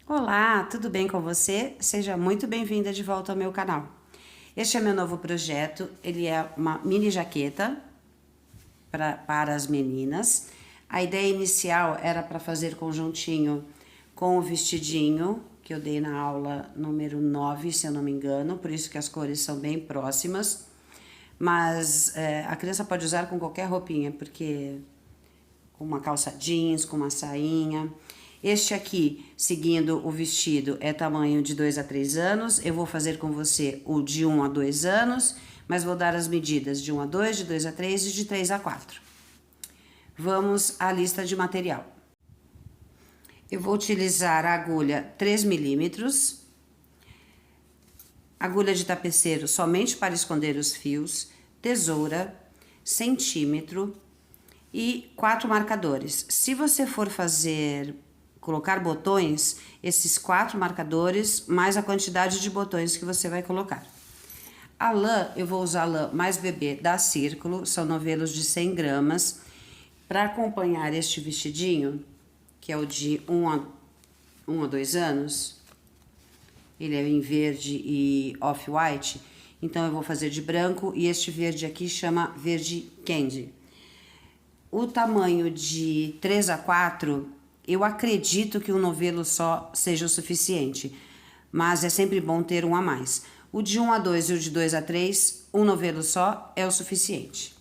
Olá, tudo bem com você? Seja muito bem-vinda de volta ao meu canal. Este é meu novo projeto, ele é uma mini jaqueta para as meninas. A ideia inicial era para fazer conjuntinho com o vestidinho, que eu dei na aula número 9, se eu não me engano, por isso que as cores são bem próximas. Mas a criança pode usar com qualquer roupinha, porque com uma calça jeans, com uma sainha. Este aqui, seguindo o vestido, é tamanho de 2 a 3 anos. Eu vou fazer com você o de 1 a 2 anos, mas vou dar as medidas de 1 a 2, de 2 a 3 e de 3 a 4. Vamos à lista de material. Eu vou utilizar a agulha 3 milímetros, agulha de tapeceiro somente para esconder os fios, tesoura, centímetro e 4 marcadores. Se você for colocar botões, esses 4 marcadores, mais a quantidade de botões que você vai colocar. A lã, eu vou usar a lã mais bebê da Círculo, são novelos de 100 gramas. Para acompanhar este vestidinho, que é o de 1 a 2 anos, ele é em verde e off-white, então eu vou fazer de branco e este verde aqui chama verde candy. O tamanho de 3 a 4, eu acredito que um novelo só seja o suficiente, mas é sempre bom ter um a mais. O de 1 a 2 e o de 2 a 3, um novelo só é o suficiente.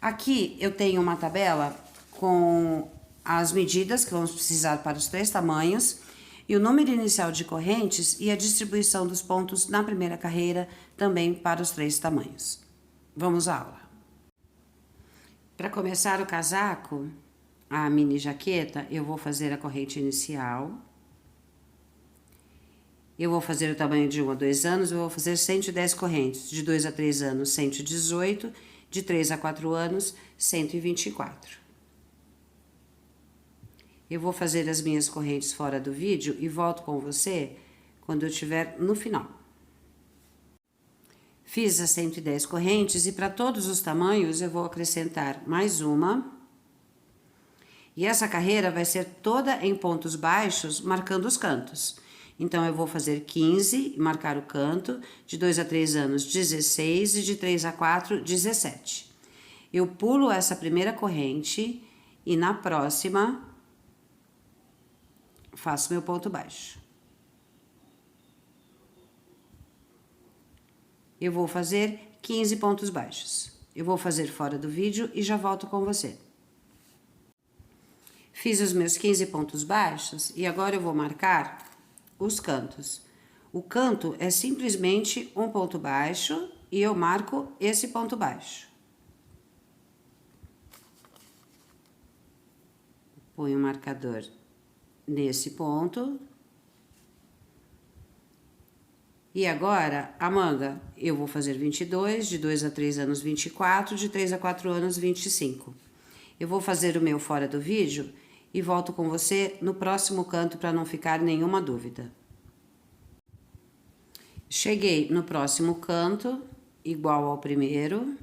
Aqui eu tenho uma tabela com as medidas que vamos precisar para os 3 tamanhos e o número inicial de correntes e a distribuição dos pontos na primeira carreira também para os 3 tamanhos. Vamos à aula. Para começar o casaco, a mini jaqueta, eu vou fazer a corrente inicial. Eu vou fazer o tamanho de 1 a 2 anos, eu vou fazer 110 correntes. De 2 a 3 anos, 118. De 3 a 4 anos, 124. Eu vou fazer as minhas correntes fora do vídeo e volto com você quando eu estiver no final. Fiz as 110 correntes e para todos os tamanhos eu vou acrescentar mais uma. E essa carreira vai ser toda em pontos baixos, marcando os cantos. Então, eu vou fazer 15 e marcar o canto, de 2 a 3 anos 16 e de 3 a 4, 17. Eu pulo essa primeira corrente e na próxima faço meu ponto baixo. Eu vou fazer 15 pontos baixos. Eu vou fazer fora do vídeo e já volto com você. Fiz os meus 15 pontos baixos e agora eu vou marcar os cantos. O canto é simplesmente um ponto baixo e eu marco esse ponto baixo. Ponho o marcador nesse ponto. E agora, a manga, eu vou fazer 22, de 2 a 3 anos 24, de 3 a 4 anos 25. Eu vou fazer o meu fora do vídeo e volto com você no próximo canto para não ficar nenhuma dúvida. Cheguei no próximo canto, igual ao primeiro,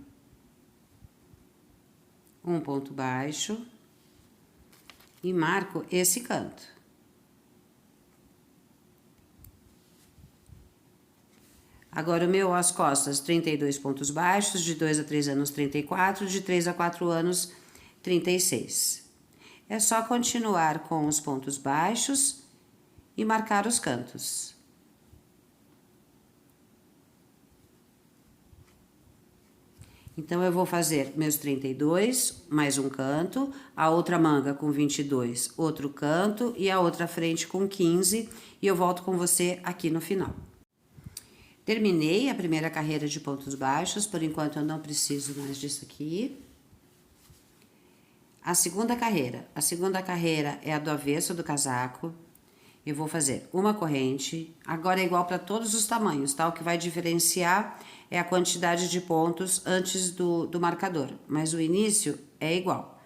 um ponto baixo e marco esse canto. Agora, o meu às costas, 32 pontos baixos, de 2 a 3 anos 34, de 3 a 4 anos 36. É só continuar com os pontos baixos e marcar os cantos. Então, eu vou fazer meus 32, mais um canto, a outra manga com 22, outro canto e a outra frente com 15, e eu volto com você aqui no final. Terminei a primeira carreira de pontos baixos, por enquanto eu não preciso mais disso aqui. A segunda carreira é a do avesso do casaco. Eu vou fazer uma corrente, agora é igual para todos os tamanhos, tá? O que vai diferenciar é a quantidade de pontos antes do marcador, mas o início é igual.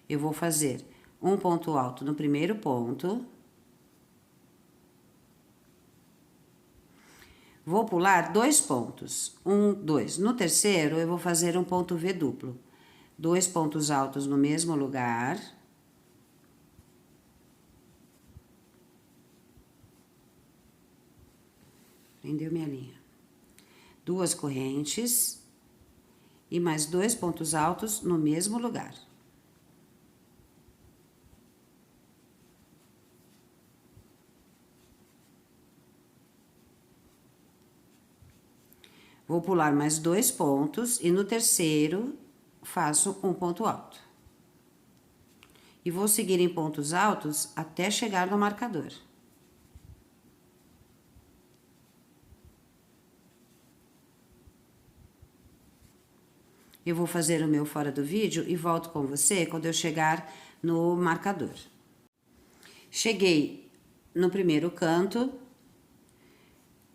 Eu vou fazer um ponto alto no primeiro ponto. Vou pular 2 pontos, 1, 2. No terceiro, eu vou fazer um ponto V duplo. 2 pontos altos no mesmo lugar. Prendeu minha linha. 2 correntes e mais 2 pontos altos no mesmo lugar. Vou pular mais 2 pontos e no terceiro faço um ponto alto. E vou seguir em pontos altos até chegar no marcador. Eu vou fazer o meu fora do vídeo e volto com você quando eu chegar no marcador. Cheguei no primeiro canto,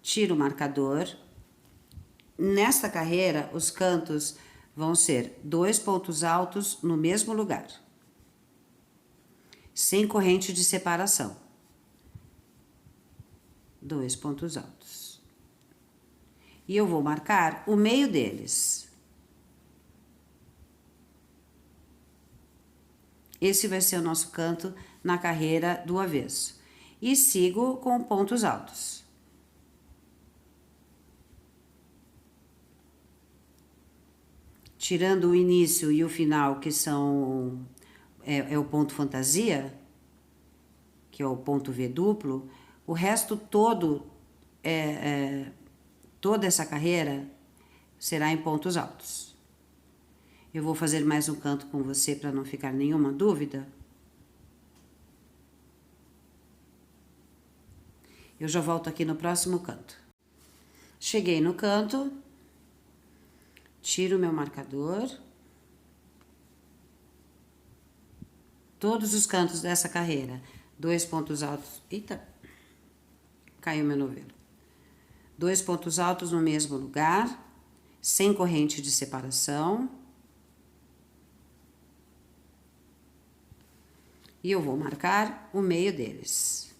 tiro o marcador. Nesta carreira, os cantos vão ser 2 pontos altos no mesmo lugar, sem corrente de separação. 2 pontos altos. E eu vou marcar o meio deles. Esse vai ser o nosso canto na carreira do avesso. E sigo com pontos altos. Tirando o início e o final, que são é o ponto fantasia, que é o ponto V duplo, o resto todo, toda essa carreira será em pontos altos. Eu vou fazer mais um canto com você para não ficar nenhuma dúvida. Eu já volto aqui no próximo canto. Cheguei no canto, tiro o meu marcador. Todos os cantos dessa carreira, 2 pontos altos. Eita, caiu meu novelo. 2 pontos altos no mesmo lugar, sem corrente de separação. E eu vou marcar o meio deles.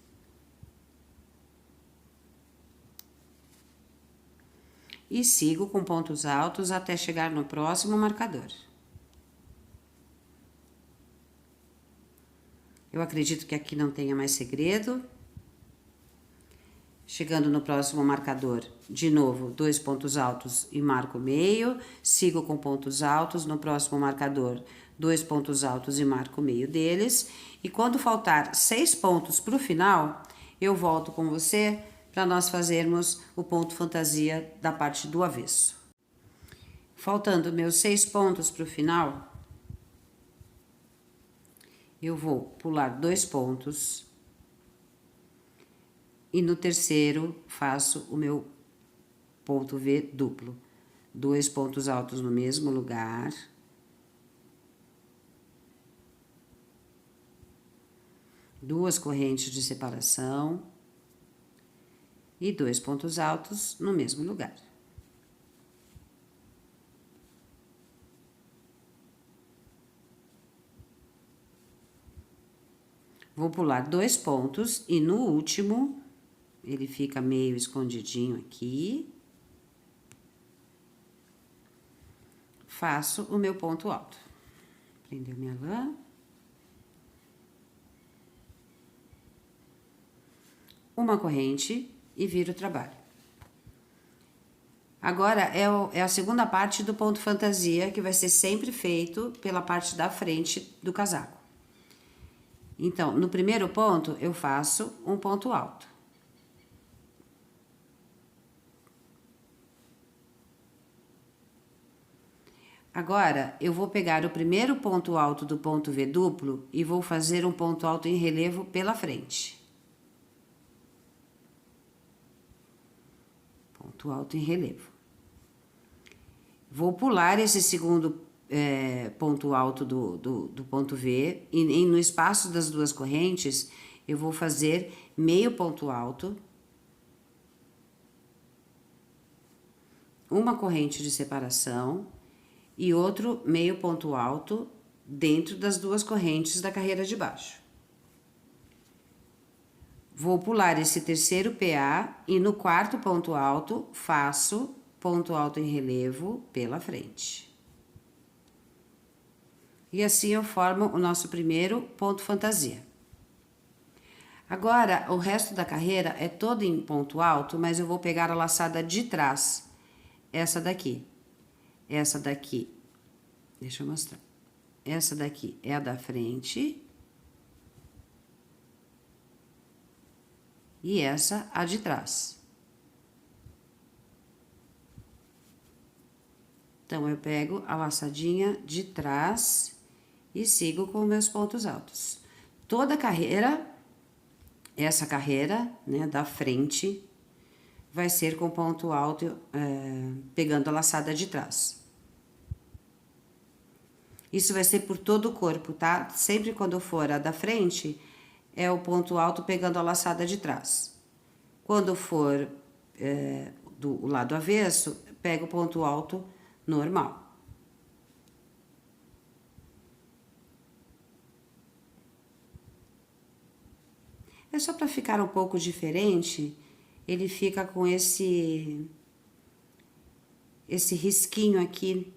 E sigo com pontos altos até chegar no próximo marcador. Eu acredito que aqui não tenha mais segredo. Chegando no próximo marcador, de novo, 2 pontos altos e marco o meio. Sigo com pontos altos. No próximo marcador, 2 pontos altos e marco o meio deles. E quando faltar 6 pontos para o final, eu volto com você para nós fazermos o ponto fantasia da parte do avesso. Faltando meus 6 pontos para o final, eu vou pular 2 pontos e no terceiro faço o meu ponto V duplo. 2 pontos altos no mesmo lugar. Duas correntes de separação e 2 pontos altos no mesmo lugar. Vou pular 2 pontos e no último, ele fica meio escondidinho aqui. Faço o meu ponto alto. Prendeu minha lã. Uma corrente e viro o trabalho. Agora é a segunda parte do ponto fantasia, que vai ser sempre feito pela parte da frente do casaco. Então, no primeiro ponto, eu faço um ponto alto. Agora, eu vou pegar o primeiro ponto alto do ponto V duplo e vou fazer um ponto alto em relevo pela frente. Ponto alto em relevo. Vou pular esse segundo ponto alto do ponto V e no espaço das duas correntes eu vou fazer meio ponto alto, uma corrente de separação e outro meio ponto alto dentro das duas correntes da carreira de baixo. Vou pular esse terceiro PA e no quarto ponto alto faço ponto alto em relevo pela frente. E assim eu formo o nosso primeiro ponto fantasia. Agora, o resto da carreira é todo em ponto alto, mas eu vou pegar a laçada de trás. Essa daqui. Essa daqui. Deixa eu mostrar. Essa daqui é a da frente. E essa a de trás. Então, eu pego a laçadinha de trás e sigo com meus pontos altos. Toda carreira, essa carreira, né, da frente, vai ser com ponto alto, pegando a laçada de trás. Isso vai ser por todo o corpo, tá? Sempre quando for a da frente, é o ponto alto pegando a laçada de trás. Quando for do lado avesso, pega o ponto alto normal. É só para ficar um pouco diferente, ele fica com esse risquinho aqui,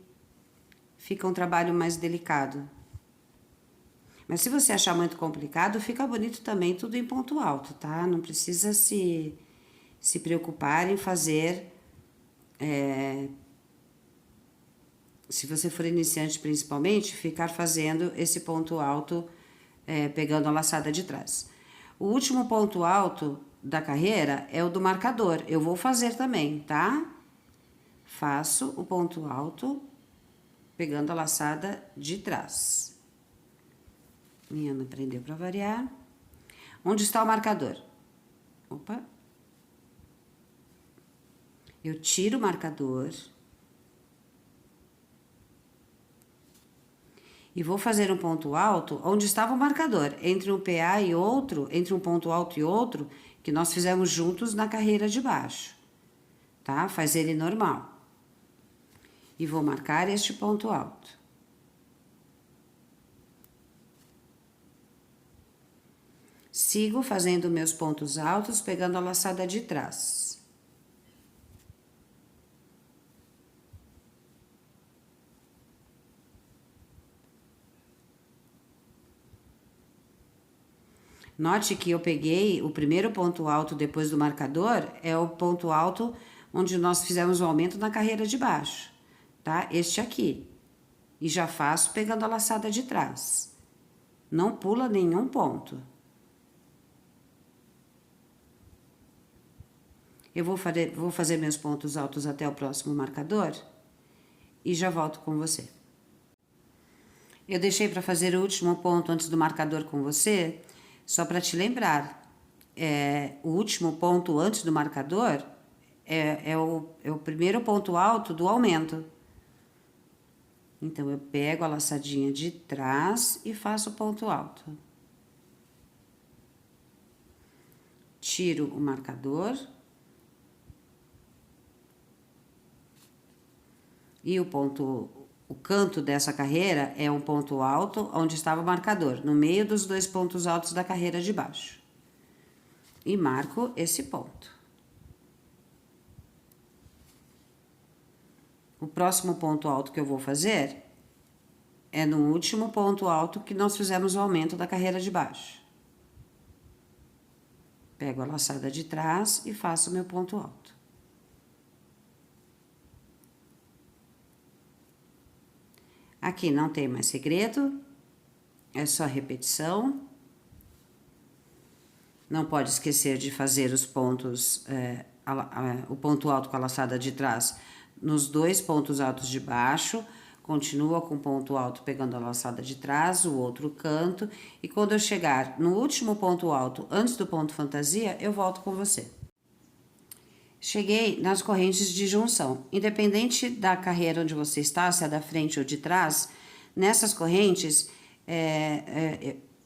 fica um trabalho mais delicado. Mas se você achar muito complicado, fica bonito também tudo em ponto alto, tá? Não precisa se preocupar em fazer, se você for iniciante principalmente, ficar fazendo esse ponto alto, pegando a laçada de trás. O último ponto alto da carreira é o do marcador, eu vou fazer também, tá? Faço o ponto alto, pegando a laçada de trás. Minha não prendeu para variar. Onde está o marcador? Opa. Eu tiro o marcador. E vou fazer um ponto alto onde estava o marcador, entre um PA e outro, entre um ponto alto e outro, que nós fizemos juntos na carreira de baixo, tá? Faz ele normal. E vou marcar este ponto alto. Sigo fazendo meus pontos altos, pegando a laçada de trás. Note que eu peguei o primeiro ponto alto depois do marcador, é o ponto alto onde nós fizemos o aumento na carreira de baixo, tá? Este aqui. E já faço pegando a laçada de trás. Não pula nenhum ponto. Eu vou fazer meus pontos altos até o próximo marcador e já volto com você. Eu deixei para fazer o último ponto antes do marcador com você, só para te lembrar. O último ponto antes do marcador é o primeiro ponto alto do aumento. Então, eu pego a laçadinha de trás e faço o ponto alto. Tiro o marcador. E o canto dessa carreira é um ponto alto onde estava o marcador, no meio dos dois pontos altos da carreira de baixo. E marco esse ponto. O próximo ponto alto que eu vou fazer é no último ponto alto que nós fizemos o aumento da carreira de baixo. Pego a laçada de trás e faço o meu ponto alto. Aqui não tem mais segredo, é só repetição. Não pode esquecer de fazer os pontos, o ponto alto com a laçada de trás nos dois pontos altos de baixo. Continua com o ponto alto pegando a laçada de trás, o outro canto. E quando eu chegar no último ponto alto, antes do ponto fantasia, eu volto com você. Cheguei nas correntes de junção. Independente da carreira onde você está, se é da frente ou de trás, nessas correntes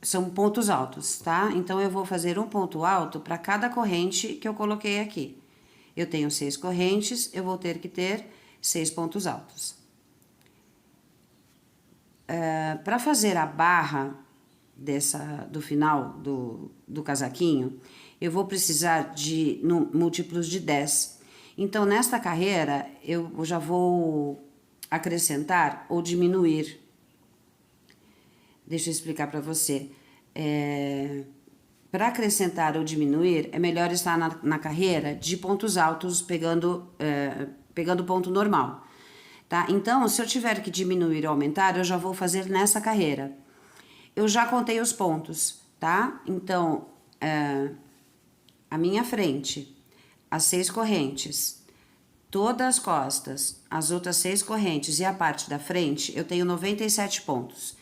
são pontos altos, tá? Então, eu vou fazer um ponto alto para cada corrente que eu coloquei aqui. Eu tenho 6 correntes, eu vou ter que ter 6 pontos altos. Para fazer a barra do final do casaquinho, eu vou precisar de múltiplos de 10. Então, nesta carreira, eu já vou acrescentar ou diminuir. Deixa eu explicar para você. Para acrescentar ou diminuir, é melhor estar na carreira de pontos altos, pegando ponto normal, tá? Então, se eu tiver que diminuir ou aumentar, eu já vou fazer nessa carreira. Eu já contei os pontos, tá? Então, a minha frente, as 6 correntes, todas as costas, as outras 6 correntes e a parte da frente, eu tenho 97 pontos.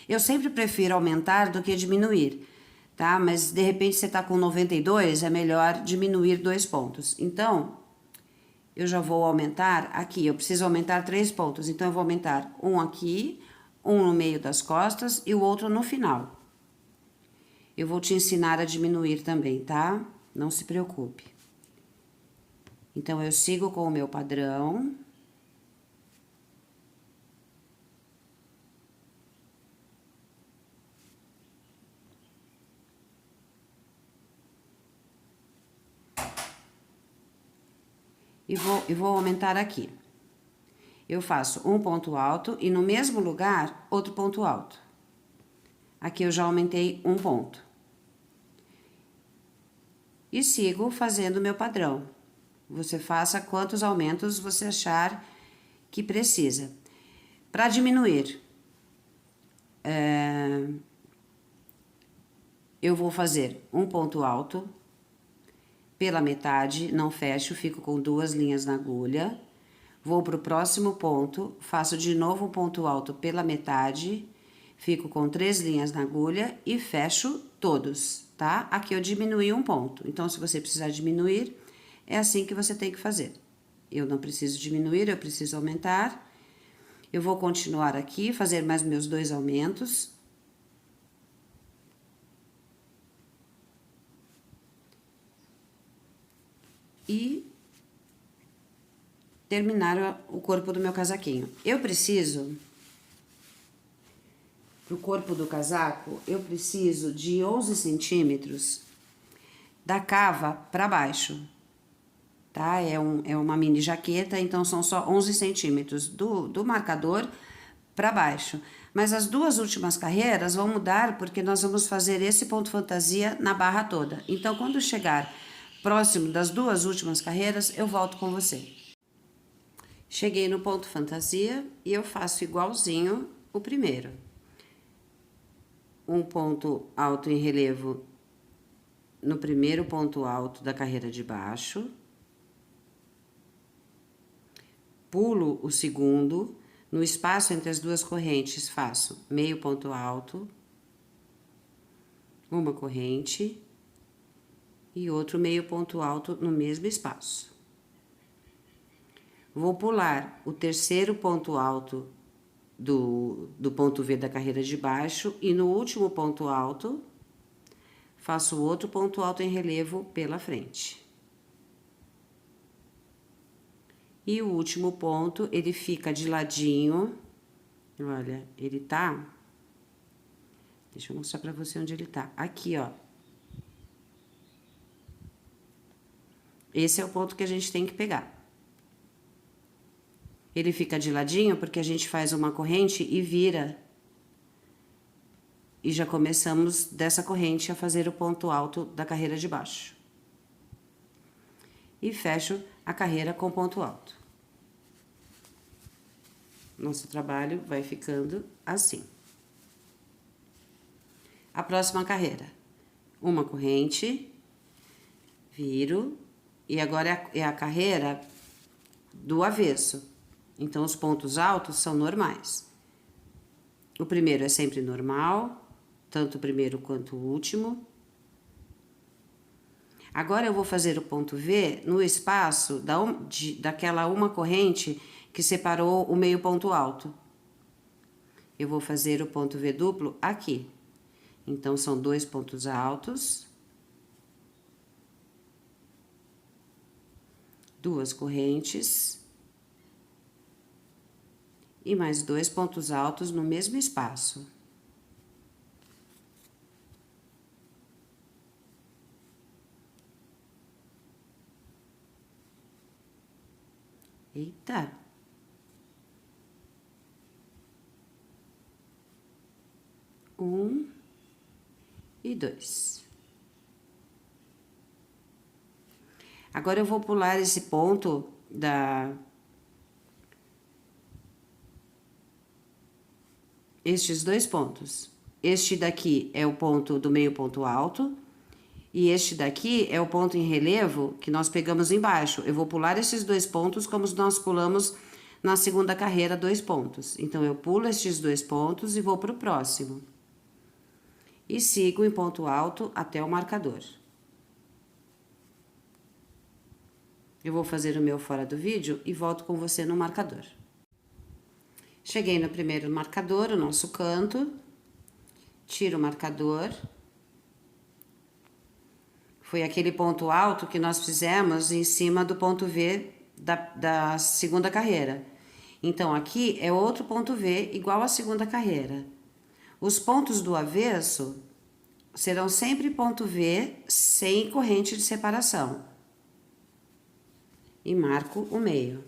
Eu sempre prefiro aumentar do que diminuir, tá? Mas de repente você tá com 92, é melhor diminuir 2 pontos. Então, eu já vou aumentar aqui, eu preciso aumentar 3 pontos. Então, eu vou aumentar um aqui, um no meio das costas e o outro no final. Eu vou te ensinar a diminuir também, tá? Não se preocupe. Então, eu sigo com o meu padrão. E vou aumentar aqui. Eu faço um ponto alto e no mesmo lugar, outro ponto alto. Aqui eu já aumentei um ponto. E sigo fazendo o meu padrão. Você faça quantos aumentos você achar que precisa. Para diminuir, eu vou fazer um ponto alto pela metade, não fecho, fico com 2 linhas na agulha. Vou para o próximo ponto, faço de novo um ponto alto pela metade, fico com 3 linhas na agulha e fecho todos, tá? Aqui eu diminui um ponto, então se você precisar diminuir, é assim que você tem que fazer. Eu não preciso diminuir, eu preciso aumentar. Eu vou continuar aqui, fazer mais meus 2 aumentos. E terminar o corpo do meu casaquinho. Eu preciso, pro corpo do casaco, eu preciso de 11 centímetros da cava para baixo, tá? É uma mini jaqueta, então são só 11 centímetros do marcador para baixo. Mas as 2 últimas carreiras vão mudar porque nós vamos fazer esse ponto fantasia na barra toda. Então, quando chegar próximo das 2 últimas carreiras, eu volto com você. Cheguei no ponto fantasia e eu faço igualzinho o primeiro. Um ponto alto em relevo no primeiro ponto alto da carreira de baixo. Pulo o segundo, no espaço entre as 2 correntes faço meio ponto alto, uma corrente e outro meio ponto alto no mesmo espaço. Vou pular o terceiro ponto alto do ponto V da carreira de baixo e no último ponto alto faço outro ponto alto em relevo pela frente. E o último ponto, ele fica de ladinho, olha, ele tá, deixa eu mostrar pra você onde ele tá, aqui, ó. Esse é o ponto que a gente tem que pegar. Ele fica de ladinho porque a gente faz uma corrente e vira. E já começamos dessa corrente a fazer o ponto alto da carreira de baixo. E fecho a carreira com ponto alto. Nosso trabalho vai ficando assim. A próxima carreira. Uma corrente, viro, e agora é a carreira do avesso. Então, os pontos altos são normais. O primeiro é sempre normal, tanto o primeiro quanto o último. Agora, eu vou fazer o ponto V no espaço daquela uma corrente que separou o meio ponto alto. Eu vou fazer o ponto V duplo aqui. Então, são 2 pontos altos, 2 correntes e mais 2 pontos altos no mesmo espaço. Eita! Um e 2. Agora eu vou pular esse ponto estes dois pontos. Este daqui é o ponto do meio ponto alto e este daqui é o ponto em relevo que nós pegamos embaixo. Eu vou pular esses dois pontos como nós pulamos na segunda carreira 2 pontos. Então, eu pulo estes 2 pontos e vou para o próximo. E sigo em ponto alto até o marcador. Eu vou fazer o meu fora do vídeo e volto com você no marcador. Cheguei no primeiro marcador, o nosso canto. Tiro o marcador. Foi aquele ponto alto que nós fizemos em cima do ponto V da segunda carreira. Então, aqui é outro ponto V igual à segunda carreira. Os pontos do avesso serão sempre ponto V sem corrente de separação. E marco o meio.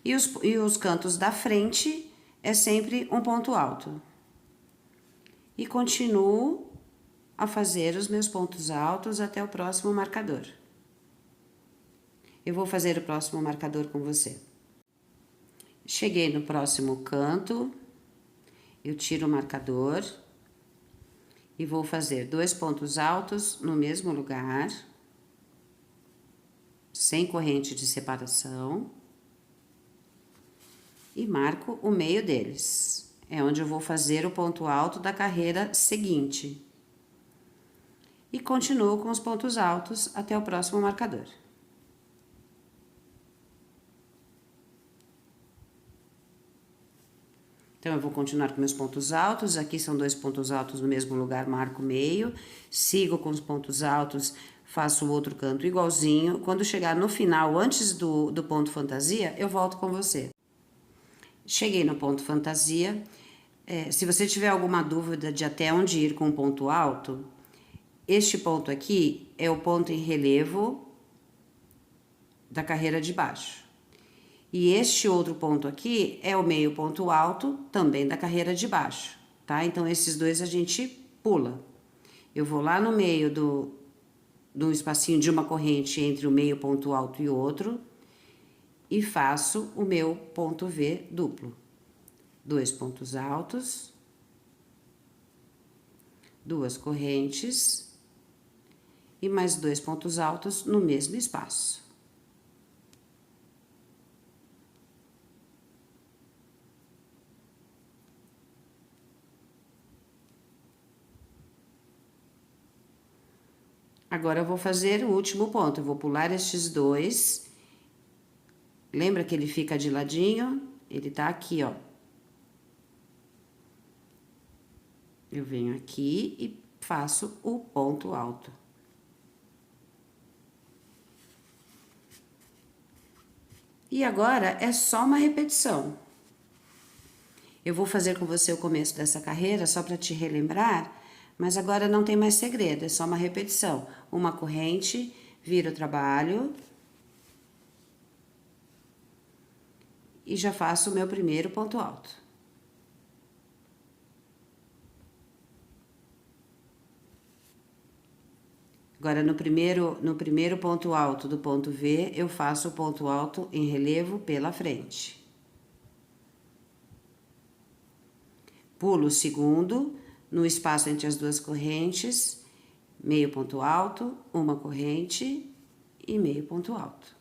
E os cantos da frente é sempre um ponto alto. E continuo a fazer os meus pontos altos até o próximo marcador. Eu vou fazer o próximo marcador com você. Cheguei no próximo canto, eu tiro o marcador e vou fazer 2 pontos altos no mesmo lugar, sem corrente de separação, e marco o meio deles. É onde eu vou fazer o ponto alto da carreira seguinte. E continuo com os pontos altos até o próximo marcador. Então, eu vou continuar com meus pontos altos. Aqui são 2 pontos altos no mesmo lugar, marco o meio. Sigo com os pontos altos, faço o outro canto igualzinho. Quando chegar no final, antes do ponto fantasia, eu volto com você. Cheguei no ponto fantasia. Se você tiver alguma dúvida de até onde ir com o ponto alto, este ponto aqui é o ponto em relevo da carreira de baixo. E este outro ponto aqui é o meio ponto alto, também da carreira de baixo, tá? Então, esses dois a gente pula. Eu vou lá no meio do espacinho de uma corrente entre o meio ponto alto e outro e faço o meu ponto V duplo. 2 pontos altos, 2 correntes e mais 2 pontos altos no mesmo espaço. Agora, eu vou fazer o último ponto. Eu vou pular estes 2. Lembra que ele fica de ladinho? Ele tá aqui, ó. Eu venho aqui e faço o ponto alto. E agora, é só uma repetição. Eu vou fazer com você o começo dessa carreira, só para te relembrar, mas agora não tem mais segredo, é só uma repetição. Uma corrente, vira o trabalho e já faço o meu primeiro ponto alto. Agora, no primeiro ponto alto do ponto V, eu faço o ponto alto em relevo pela frente. Pulo o segundo, no espaço entre as 2 correntes, meio ponto alto, uma corrente e meio ponto alto.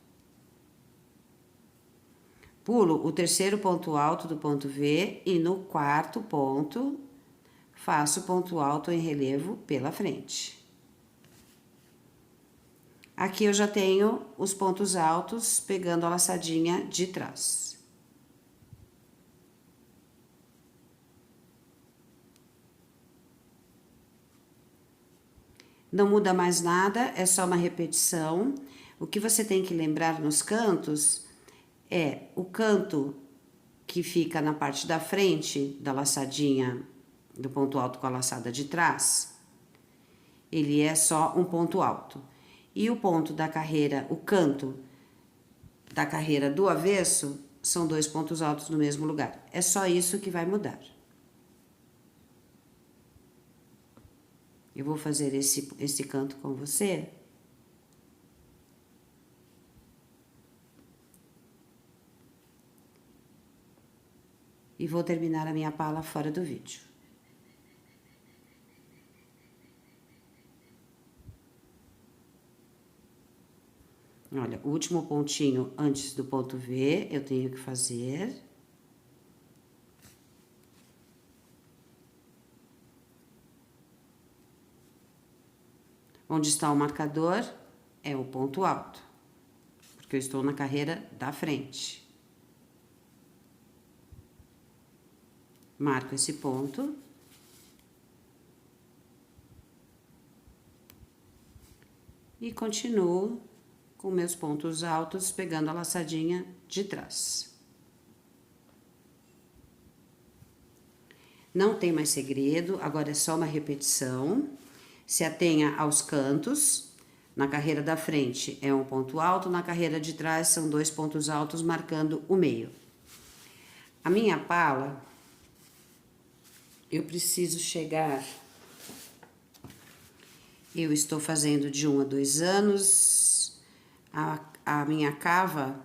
Pulo o terceiro ponto alto do ponto V e no quarto ponto faço ponto alto em relevo pela frente. Aqui eu já tenho os pontos altos pegando a laçadinha de trás. Não muda mais nada, é só uma repetição. O que você tem que lembrar nos cantos é o canto que fica na parte da frente da laçadinha do ponto alto com a laçada de trás, ele é só um ponto alto. E o ponto da carreira, o canto da carreira do avesso, são 2 pontos altos no mesmo lugar. É só isso que vai mudar. Eu vou fazer esse canto com você. E vou terminar a minha pala fora do vídeo. Olha, o último pontinho antes do ponto V, eu tenho que fazer. Onde está o marcador é o ponto alto, porque eu estou na carreira da frente. Marco esse ponto. E continuo com meus pontos altos, pegando a laçadinha de trás. Não tem mais segredo, agora é só uma repetição. Se atenha aos cantos. Na carreira da frente é um ponto alto, na carreira de trás são 2 pontos altos, marcando o meio. A minha pala, eu preciso chegar... Eu estou fazendo de 1 a 2 anos, a minha cava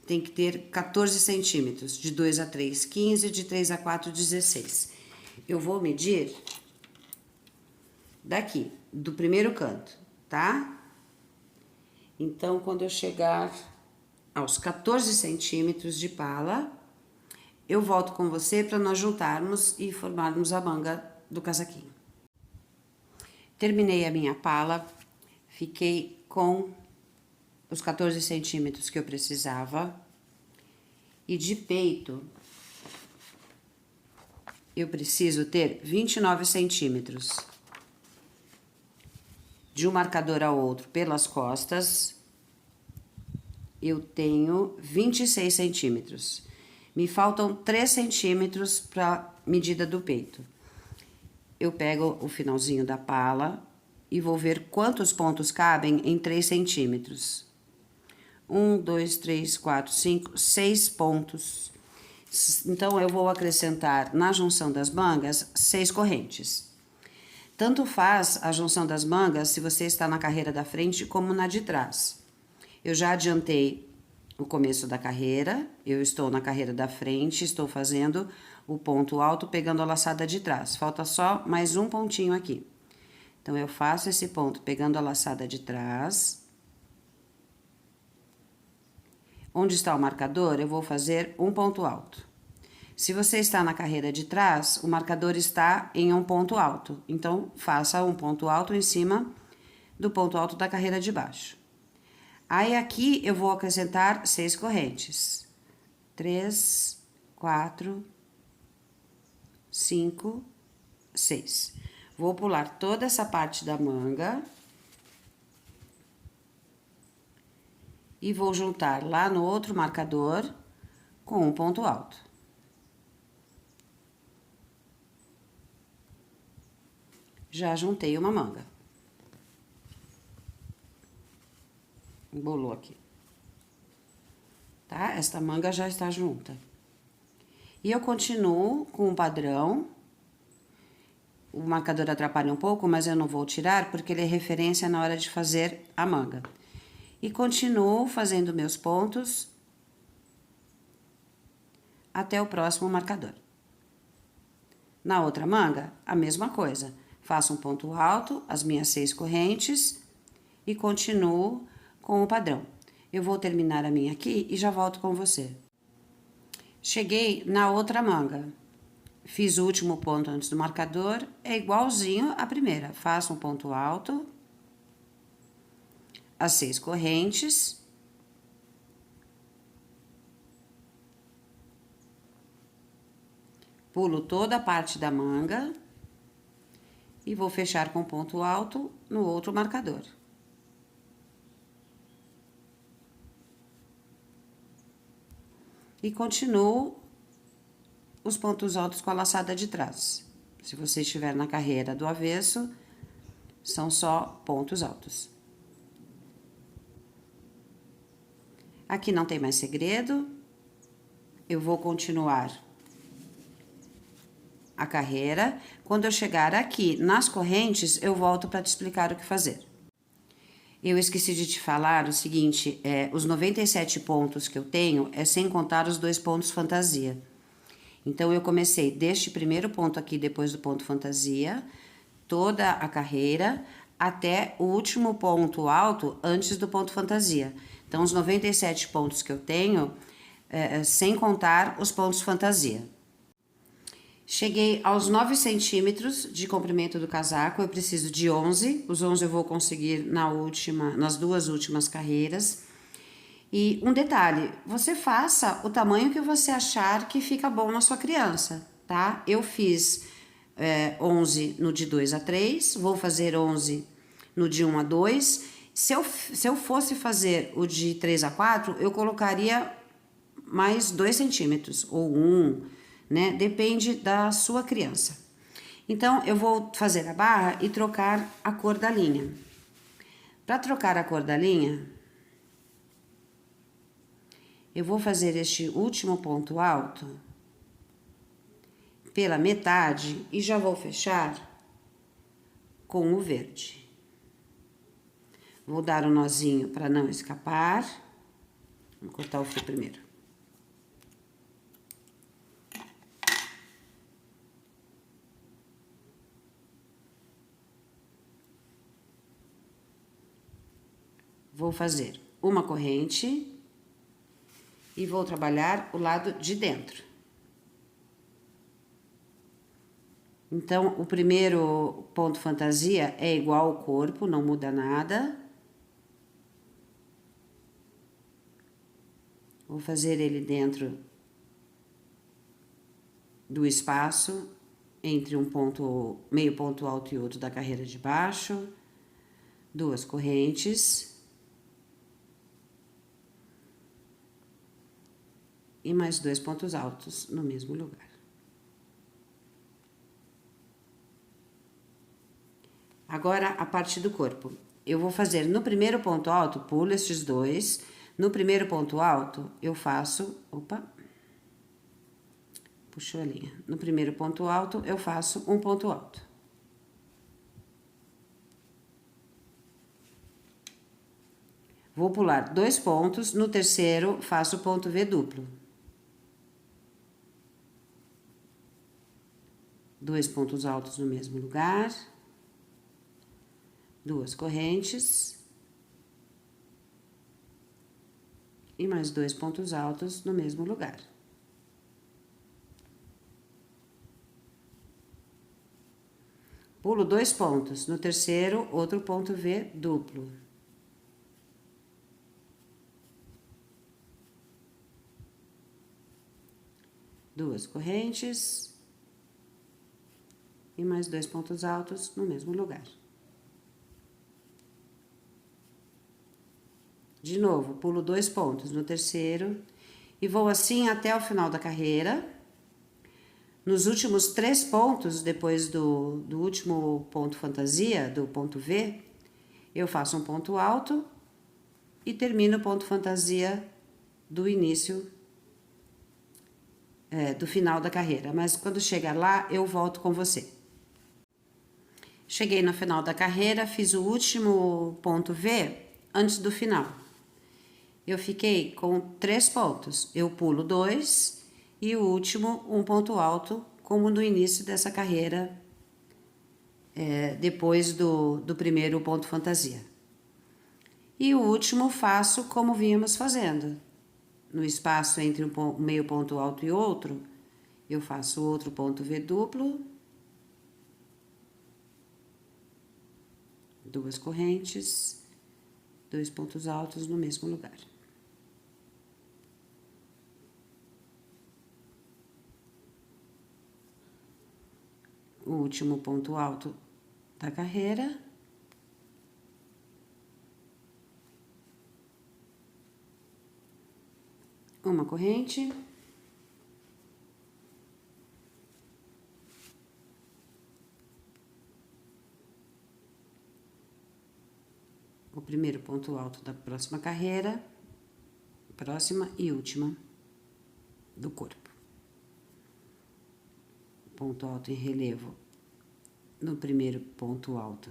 tem que ter 14 centímetros, de 2 a 3, 15, de 3 a 4, 16. Eu vou medir daqui, do primeiro canto, tá? Então, quando eu chegar aos 14 centímetros de pala, eu volto com você para nós juntarmos e formarmos a manga do casaquinho. Terminei a minha pala, fiquei com os 14 centímetros que eu precisava. E de peito, eu preciso ter 29 centímetros. De um marcador ao outro pelas costas, eu tenho 26 centímetros. Me faltam 3 centímetros para medida do peito. Eu pego o finalzinho da pala e vou ver quantos pontos cabem em 3 centímetros. 1, 2, 3, 4, 5, 6 pontos. Então, eu vou acrescentar na junção das mangas 6 correntes. Tanto faz a junção das mangas se você está na carreira da frente como na de trás. Eu já adiantei o começo da carreira, eu estou na carreira da frente, estou fazendo o ponto alto pegando a laçada de trás. Falta só mais um pontinho aqui. Então, eu faço esse ponto pegando a laçada de trás. Onde está o marcador, eu vou fazer um ponto alto. Se você está na carreira de trás, o marcador está em um ponto alto. Então, faça um ponto alto em cima do ponto alto da carreira de baixo. Aí, aqui, eu vou acrescentar 6 correntes. 3, 4, 5, 6. Vou pular toda essa parte da manga. E vou juntar lá no outro marcador com um ponto alto. Já juntei uma manga. Embolou aqui. Tá? Esta manga já está junta. E eu continuo com o padrão. O marcador atrapalha um pouco, mas eu não vou tirar porque ele é referência na hora de fazer a manga. E continuo fazendo meus pontos até o próximo marcador. Na outra manga, a mesma coisa. Faço um ponto alto, as minhas 6 correntes e continuo com o padrão. Eu vou terminar a minha aqui e já volto com você. Cheguei na outra manga. Fiz o último ponto antes do marcador, é igualzinho à primeira. Faço um ponto alto, as 6 correntes. Pulo toda a parte da manga e vou fechar com ponto alto no outro marcador. E continuo os pontos altos com a laçada de trás. Se você estiver na carreira do avesso, são só pontos altos. Aqui não tem mais segredo. Eu vou continuar a carreira. Quando eu chegar aqui nas correntes, eu volto para te explicar o que fazer. Eu esqueci de te falar o seguinte, os 97 pontos que eu tenho é sem contar os 2 pontos fantasia. Então, eu comecei deste primeiro ponto aqui, depois do ponto fantasia, toda a carreira, até o último ponto alto, antes do ponto fantasia. Então, os 97 pontos que eu tenho, sem contar os pontos fantasia. Cheguei aos 9 centímetros de comprimento do casaco, eu preciso de 11. Os 11 eu vou conseguir nas 2 últimas carreiras. E um detalhe, você faça o tamanho que você achar que fica bom na sua criança, tá? Eu fiz 11 no de 2 a 3, vou fazer 11 no de 1 a 2. Se eu fosse fazer o de 3 a 4, eu colocaria mais 2 centímetros, ou 1, né? Depende da sua criança. Então, eu vou fazer a barra e trocar a cor da linha. Para trocar a cor da linha, eu vou fazer este último ponto alto pela metade e já vou fechar com o verde. Vou dar um nozinho para não escapar. Vou cortar o fio primeiro. Vou fazer uma corrente e vou trabalhar o lado de dentro. Então, o primeiro ponto fantasia é igual ao corpo, não muda nada. Vou fazer ele dentro do espaço entre meio ponto alto e outro da carreira de baixo. 2 correntes. E mais 2 pontos altos no mesmo lugar. Agora, a parte do corpo. Eu vou fazer no primeiro ponto alto, pulo estes 2. No primeiro ponto alto, eu faço... Opa! Puxou a linha. No primeiro ponto alto, eu faço um ponto alto. Vou pular 2 pontos. No terceiro, faço ponto V duplo. 2 pontos altos no mesmo lugar, 2 correntes e mais 2 pontos altos no mesmo lugar. Pulo 2 pontos, no terceiro, outro ponto V duplo. Duas correntes e mais 2 pontos altos no mesmo lugar. De novo, pulo 2 pontos no terceiro e vou assim até o final da carreira. Nos últimos 3 pontos, depois do último ponto fantasia, do ponto V, eu faço um ponto alto e termino o ponto fantasia do início, do final da carreira. Mas quando chegar lá, eu volto com você. Cheguei no final da carreira, fiz o último ponto V antes do final. Eu fiquei com 3 pontos. Eu pulo 2 e o último, um ponto alto, como no início dessa carreira, depois do primeiro ponto fantasia. E o último faço como vínhamos fazendo. No espaço entre um meio ponto alto e outro, eu faço outro ponto V duplo, 2 correntes, 2 pontos altos no mesmo lugar. O último ponto alto da carreira. Uma corrente. O primeiro ponto alto da próxima carreira, próxima e última do corpo. ponto alto em relevo no primeiro ponto alto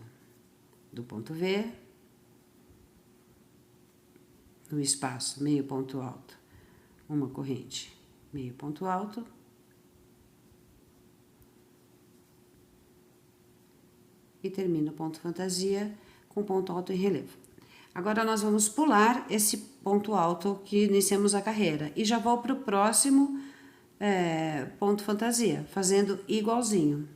do ponto V, no espaço meio ponto alto, uma corrente, meio ponto alto, e termino o ponto fantasia com ponto alto em relevo. Agora nós vamos pular esse ponto alto que iniciamos a carreira e já vou para o próximo ponto fantasia, fazendo igualzinho.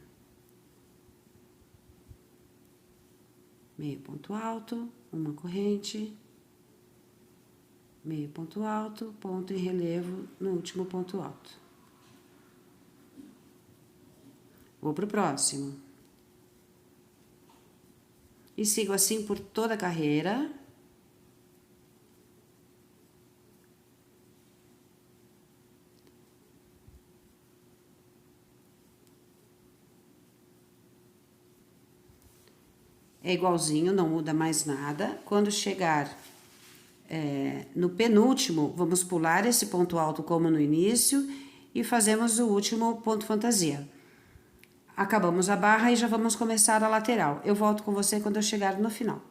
Meio ponto alto, uma corrente, meio ponto alto, ponto em relevo no último ponto alto. Vou para o próximo. E sigo assim por toda a carreira. É igualzinho, não muda mais nada. Quando chegar no penúltimo, vamos pular esse ponto alto como no início e fazemos o último ponto fantasia. Acabamos a barra e já vamos começar a lateral. Eu volto com você quando eu chegar no final.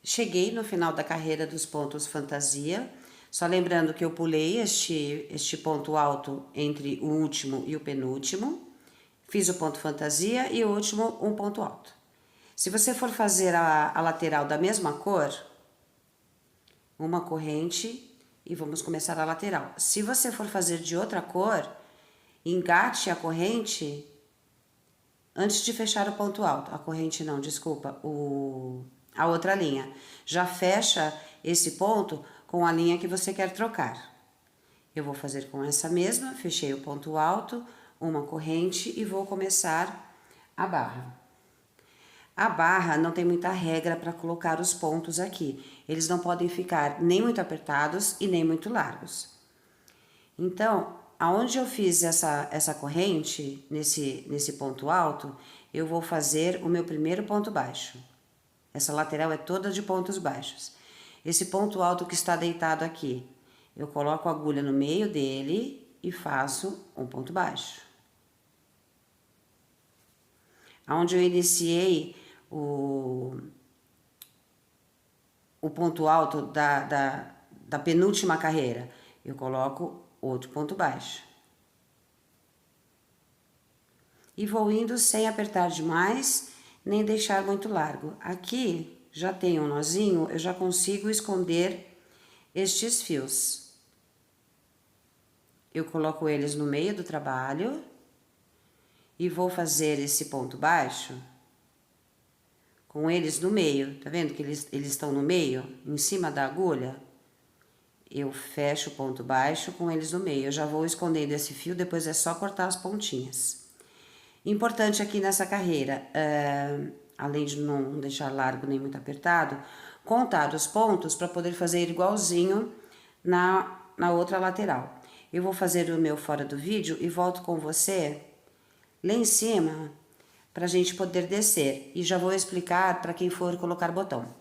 Cheguei no final da carreira dos pontos fantasia, só lembrando que eu pulei este ponto alto entre o último e o penúltimo, fiz o ponto fantasia e o último um ponto alto. Se você for fazer a lateral da mesma cor, uma corrente e vamos começar a lateral. Se você for fazer de outra cor, engate a corrente antes de fechar o ponto alto. A corrente não, desculpa, a outra linha. Já fecha esse ponto com a linha que você quer trocar. Eu vou fazer com essa mesma, fechei o ponto alto, uma corrente e vou começar a barra. A barra não tem muita regra para colocar os pontos aqui. Eles não podem ficar nem muito apertados e nem muito largos. Então, aonde eu fiz essa corrente, nesse ponto alto, eu vou fazer o meu primeiro ponto baixo. Essa lateral é toda de pontos baixos. Esse ponto alto que está deitado aqui, eu coloco a agulha no meio dele e faço um ponto baixo. Aonde eu iniciei o ponto alto da penúltima carreira, eu coloco outro ponto baixo. E vou indo sem apertar demais, nem deixar muito largo. Aqui já tem um nozinho, eu já consigo esconder estes fios. Eu coloco eles no meio do trabalho e vou fazer esse ponto baixo com eles no meio, tá vendo que eles estão no meio, em cima da agulha? Eu fecho o ponto baixo com eles no meio, eu já vou escondendo esse fio, depois é só cortar as pontinhas. Importante aqui nessa carreira, além de não deixar largo nem muito apertado, contar os pontos para poder fazer igualzinho na outra lateral. Eu vou fazer o meu fora do vídeo e volto com você lá em cima, para a gente poder descer, e já vou explicar para quem for colocar botão.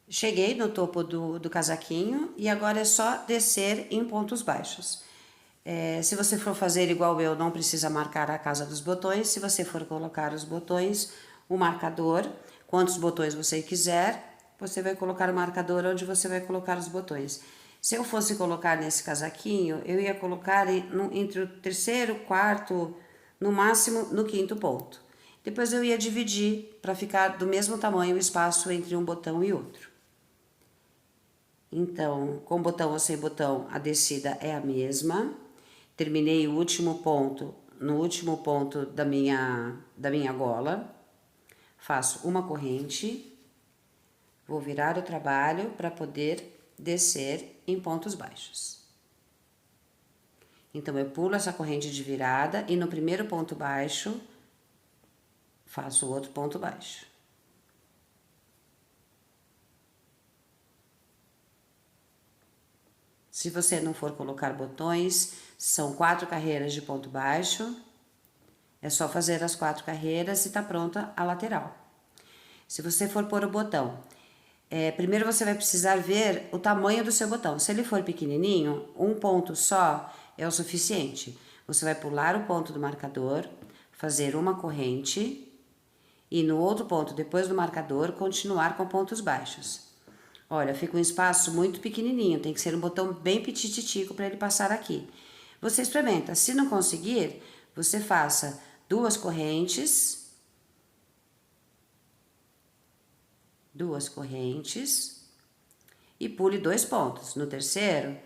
Cheguei no topo do casaquinho e agora é só descer em pontos baixos. Se você for fazer igual eu, não precisa marcar a casa dos botões. Se você for colocar os botões, o marcador, quantos botões você quiser, você vai colocar o marcador onde você vai colocar os botões. Se eu fosse colocar nesse casaquinho, eu ia colocar entre o terceiro, quarto, no máximo no quinto ponto. Depois eu ia dividir para ficar do mesmo tamanho o espaço entre um botão e outro. Então, com botão ou sem botão, a descida é a mesma. Terminei o último ponto, no último ponto da minha gola. Faço uma corrente. Vou virar o trabalho para poder descer em pontos baixos. Então, eu pulo essa corrente de virada e no primeiro ponto baixo, faço outro ponto baixo. Se você não for colocar botões, são 4 carreiras de ponto baixo. É só fazer as 4 carreiras e tá pronta a lateral. Se você for pôr o botão, primeiro você vai precisar ver o tamanho do seu botão. Se ele for pequenininho, um ponto só é o suficiente. Você vai pular o ponto do marcador, fazer uma corrente e no outro ponto, depois do marcador, continuar com pontos baixos. Olha, fica um espaço muito pequenininho, tem que ser um botão bem petititico para ele passar aqui. Você experimenta, se não conseguir, você faça 2 correntes, e pule 2 pontos. No terceiro,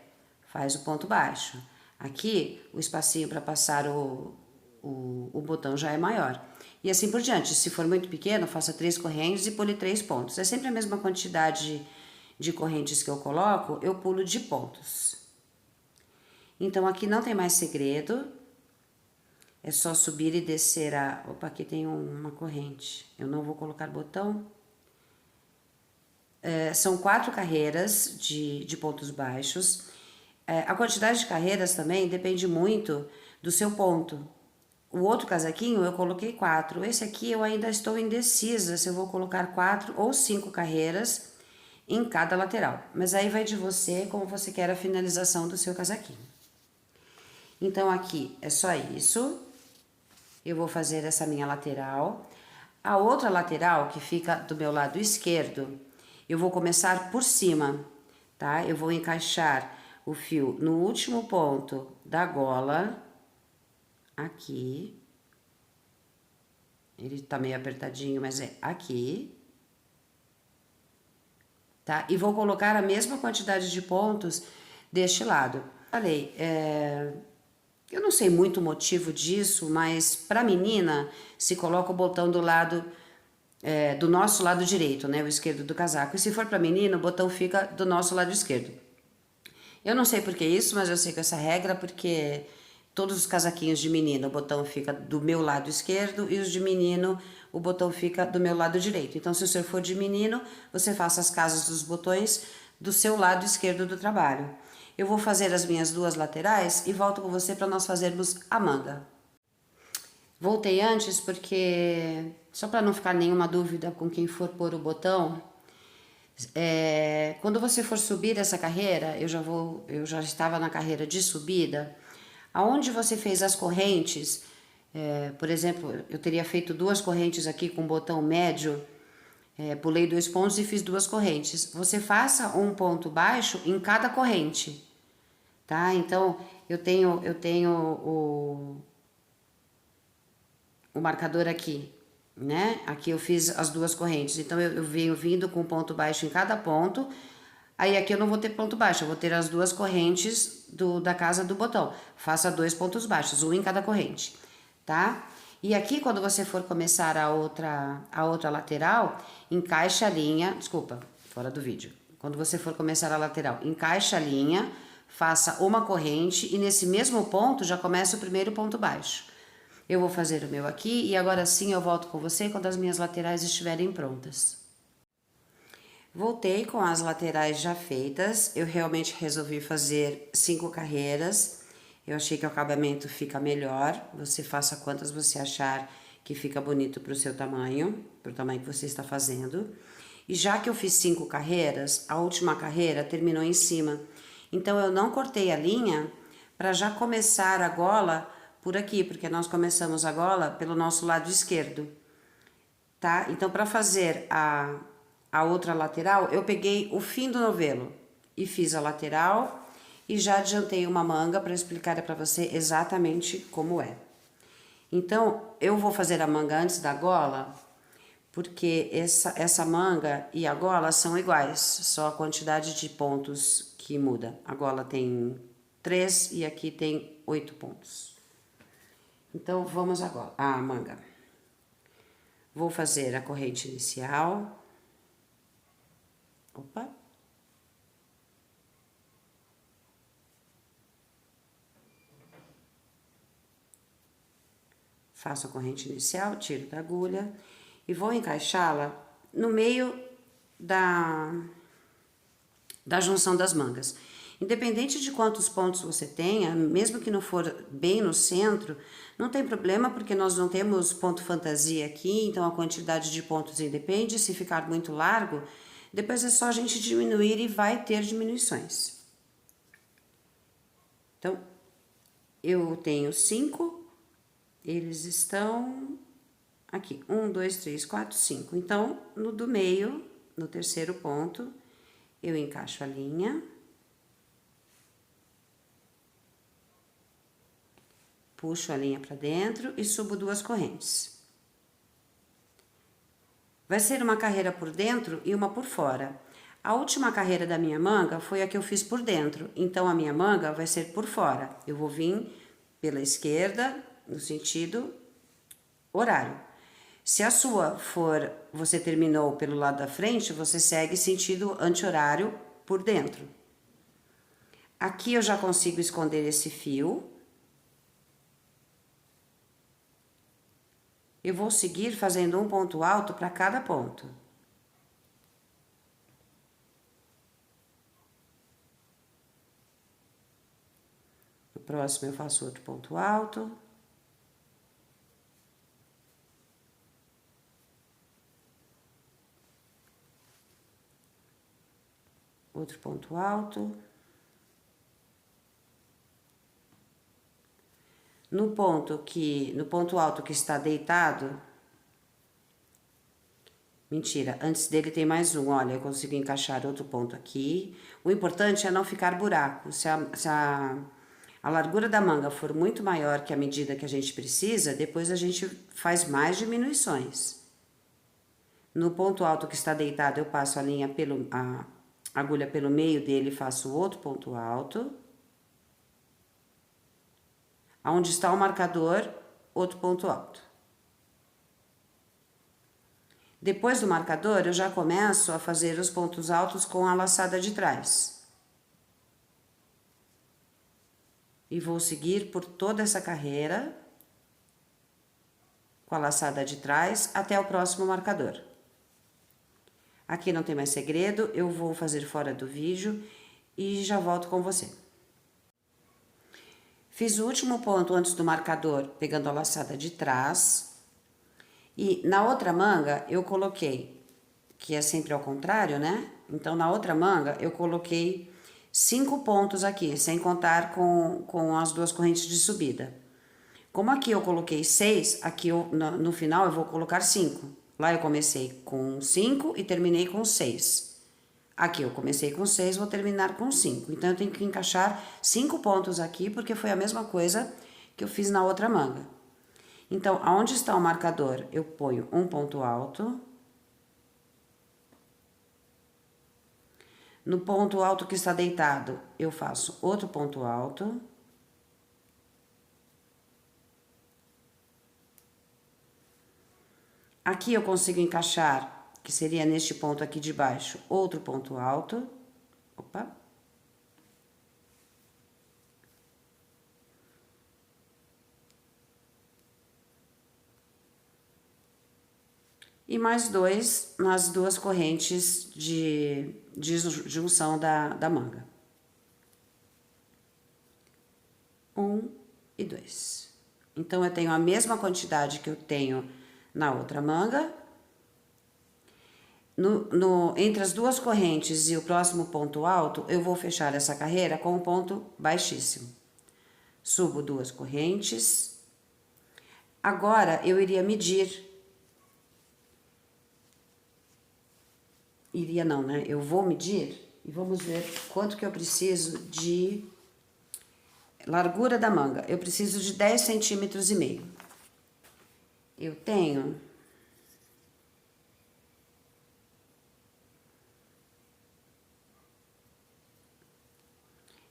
faz o ponto baixo. Aqui, o espacinho para passar o botão já é maior. E assim por diante. Se for muito pequeno, faça 3 correntes e pule 3 pontos. É sempre a mesma quantidade de correntes que eu coloco, eu pulo de pontos. Então, aqui não tem mais segredo. É só subir e descer a... Opa, aqui tem uma corrente. Eu não vou colocar botão. São 4 carreiras de pontos baixos. A quantidade de carreiras também depende muito do seu ponto. O outro casaquinho eu coloquei 4. Esse aqui eu ainda estou indecisa se eu vou colocar 4 ou 5 carreiras em cada lateral. Mas aí vai de você, como você quer a finalização do seu casaquinho. Então, aqui é só isso. Eu vou fazer essa minha lateral. A outra lateral, que fica do meu lado esquerdo, eu vou começar por cima, tá? Eu vou encaixar o fio no último ponto da gola, aqui. Ele tá meio apertadinho, mas é aqui. Tá? E vou colocar a mesma quantidade de pontos deste lado. Falei, eu não sei muito o motivo disso, mas pra menina, se coloca o botão do lado... do nosso lado direito, né, o esquerdo do casaco. E se for para menino, o botão fica do nosso lado esquerdo. Eu não sei por que isso, mas eu sei que essa regra porque todos os casaquinhos de menino, o botão fica do meu lado esquerdo e os de menino, o botão fica do meu lado direito. Então, se o senhor for de menino, você faça as casas dos botões do seu lado esquerdo do trabalho. Eu vou fazer as minhas 2 laterais e volto com você para nós fazermos a manga. Voltei antes porque, só para não ficar nenhuma dúvida com quem for pôr o botão, quando você for subir essa carreira, eu já estava na carreira de subida, aonde você fez as correntes, por exemplo, eu teria feito 2 correntes aqui com botão médio, pulei 2 pontos e fiz 2 correntes. Você faça um ponto baixo em cada corrente, tá? Então, eu tenho o marcador aqui, né? Aqui eu fiz as 2 correntes, então eu venho vindo com ponto baixo em cada ponto. Aí aqui eu não vou ter ponto baixo, eu vou ter as 2 correntes da casa do botão. Faça 2 pontos baixos, um em cada corrente, tá? E aqui quando você for começar a outra lateral, encaixa a linha, desculpa, fora do vídeo. Quando você for começar a lateral, encaixa a linha, faça uma corrente e nesse mesmo ponto já começa o primeiro ponto baixo. Eu vou fazer o meu aqui e agora sim eu volto com você quando as minhas laterais estiverem prontas. Voltei com as laterais já feitas, eu realmente resolvi fazer 5 carreiras. Eu achei que o acabamento fica melhor, você faça quantas você achar que fica bonito para o seu tamanho, para o tamanho que você está fazendo. E já que eu fiz 5 carreiras, a última carreira terminou em cima. Então eu não cortei a linha para já começar a gola por aqui, porque nós começamos a gola pelo nosso lado esquerdo, tá? Então, para fazer a outra lateral, eu peguei o fim do novelo e fiz a lateral e já adiantei uma manga para explicar para você exatamente como é. Então, eu vou fazer a manga antes da gola, porque essa manga e a gola são iguais, só a quantidade de pontos que muda. A gola tem 3 e aqui tem 8 pontos. Então, vamos agora à manga. Vou fazer a corrente inicial. Opa. Faço a corrente inicial, tiro da agulha e vou encaixá-la no meio da junção das mangas. Independente de quantos pontos você tenha, mesmo que não for bem no centro, não tem problema, porque nós não temos ponto fantasia aqui, então a quantidade de pontos independe. Se ficar muito largo, depois é só a gente diminuir e vai ter diminuições. Então, eu tenho 5, eles estão aqui, 1, 2, 3, 4, 5. Então, no do meio, no terceiro ponto, eu encaixo a linha. Puxo a linha para dentro e subo 2 correntes. Vai ser uma carreira por dentro e uma por fora. A última carreira da minha manga foi a que eu fiz por dentro, então a minha manga vai ser por fora. Eu vou vir pela esquerda, no sentido horário. Se a sua for, você terminou pelo lado da frente, você segue sentido anti-horário por dentro. Aqui eu já consigo esconder esse fio. Eu vou seguir fazendo um ponto alto para cada ponto. No próximo eu faço outro ponto alto. Outro ponto alto. No ponto alto que está deitado, mentira, antes dele tem mais um, olha, eu consigo encaixar outro ponto aqui. O importante é não ficar buraco. Se a largura da manga for muito maior que a medida que a gente precisa, depois a gente faz mais diminuições. No ponto alto que está deitado, eu passo a agulha pelo meio dele e faço outro ponto alto. Onde está o marcador, outro ponto alto. Depois do marcador, eu já começo a fazer os pontos altos com a laçada de trás. E vou seguir por toda essa carreira, com a laçada de trás, até o próximo marcador. Aqui não tem mais segredo, eu vou fazer fora do vídeo e já volto com você. Fiz o último ponto antes do marcador, pegando a laçada de trás. E na outra manga, eu coloquei, que é sempre ao contrário, né? Então, na outra manga, eu coloquei 5 pontos aqui, sem contar com as 2 correntes de subida. Como aqui eu coloquei 6, aqui no final eu vou colocar 5. Lá eu comecei com 5 e terminei com 6. Aqui eu comecei com 6, vou terminar com 5. Então, eu tenho que encaixar 5 pontos aqui, porque foi a mesma coisa que eu fiz na outra manga. Então, aonde está o marcador, eu ponho um ponto alto. No ponto alto que está deitado, eu faço outro ponto alto. Aqui eu consigo encaixar, que seria neste ponto aqui de baixo, outro ponto alto. Opa! E mais 2 nas 2 correntes de junção da manga. 1 e 2. Então, eu tenho a mesma quantidade que eu tenho na outra manga. Entre as 2 correntes e o próximo ponto alto, eu vou fechar essa carreira com um ponto baixíssimo. Subo 2 correntes. Agora, eu iria medir. Iria não, né? Eu vou medir e vamos ver quanto que eu preciso de largura da manga. Eu preciso de 10 centímetros e meio. Eu tenho...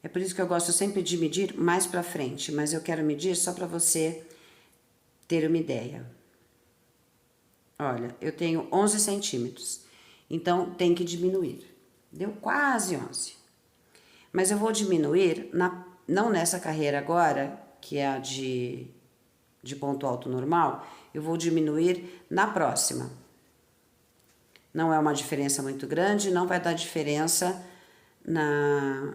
É por isso que eu gosto sempre de medir mais pra frente, mas eu quero medir só pra você ter uma ideia. Olha, eu tenho 11 centímetros, então tem que diminuir. Deu quase 11. Mas eu vou diminuir, não nessa carreira agora, que é a de ponto alto normal, eu vou diminuir na próxima. Não é uma diferença muito grande, não vai dar diferença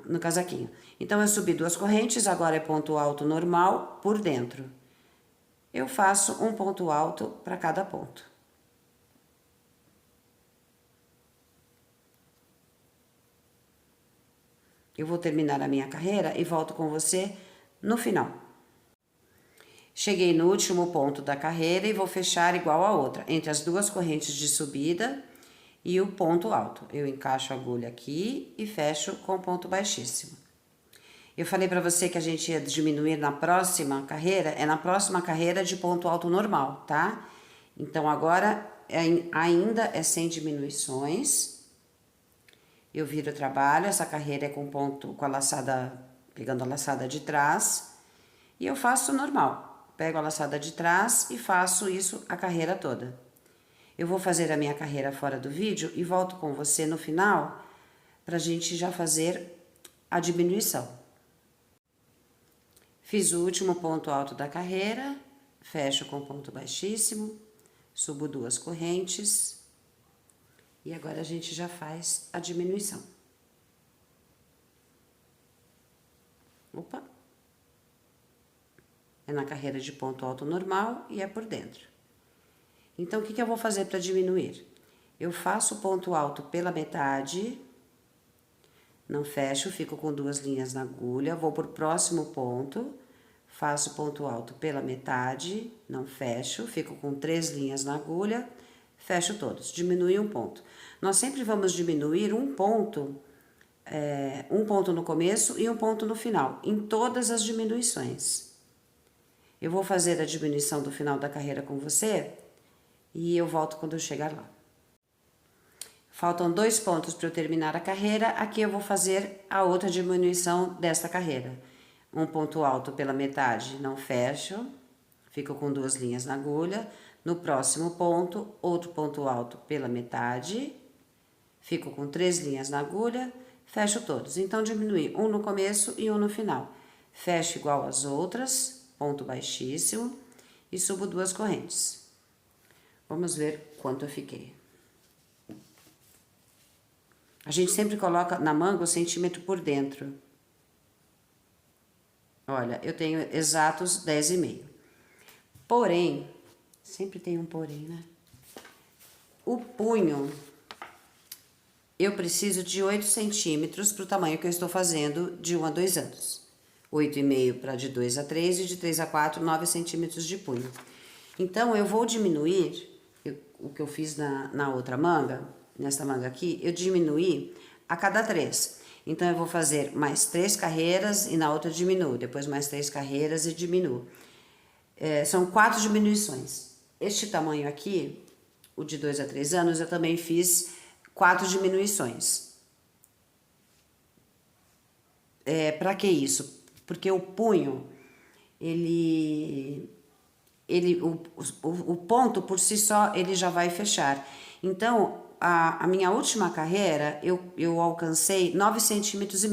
no casaquinho. Então, eu subi 2 correntes, agora é ponto alto normal por dentro. Eu faço um ponto alto para cada ponto. Eu vou terminar a minha carreira e volto com você no final. Cheguei no último ponto da carreira e vou fechar igual a outra, entre as duas correntes de subida e o ponto alto. Eu encaixo a agulha aqui e fecho com ponto baixíssimo. Eu falei para você que a gente ia diminuir na próxima carreira, é na próxima carreira de ponto alto normal, tá? Então agora ainda é sem diminuições. Eu viro o trabalho, essa carreira é com ponto, com a laçada, pegando a laçada de trás, e eu faço normal. Pego a laçada de trás e faço isso a carreira toda. Eu vou fazer a minha carreira fora do vídeo e volto com você no final pra gente já fazer a diminuição. Fiz o último ponto alto da carreira, fecho com ponto baixíssimo, subo duas correntes e agora a gente já faz a diminuição. Opa! É na carreira de ponto alto normal e é por dentro. Então, o que eu vou fazer para diminuir? Eu faço o ponto alto pela metade, não fecho, fico com duas linhas na agulha, vou pro próximo ponto, faço ponto alto pela metade, não fecho, fico com 3 linhas na agulha, fecho todos, diminui um ponto. Nós sempre vamos diminuir um ponto no começo e um ponto no final, em todas as diminuições. Eu vou fazer a diminuição do final da carreira com você e eu volto quando eu chegar lá. Faltam 2 pontos para eu terminar a carreira, aqui eu vou fazer a outra diminuição desta carreira. Um ponto alto pela metade, não fecho, fico com 2 linhas na agulha. No próximo ponto, outro ponto alto pela metade, fico com 3 linhas na agulha, fecho todos. Então, diminui um no começo e um no final. Fecho igual as outras, ponto baixíssimo, e subo 2 correntes. Vamos ver quanto eu fiquei. A gente sempre coloca na manga o centímetro por dentro. Olha, eu tenho exatos 10,5. Porém, sempre tem um porém, né? O punho, eu preciso de 8 centímetros para o tamanho que eu estou fazendo de 1 a 2 anos. 8,5 para de 2 a 3 e de 3 a 4, 9 centímetros de punho. Então, eu vou diminuir, o que eu fiz na outra manga, nessa manga aqui, eu diminuí a cada 3. Então, eu vou fazer mais 3 carreiras e na outra diminuo, depois mais 3 carreiras e diminuo. São 4 diminuições. Este tamanho aqui, o de 2 a 3 anos, eu também fiz 4 diminuições. Para que isso? Porque o punho, o ponto por si só, ele já vai fechar. Então, a minha última carreira, eu alcancei 9,5 centímetros.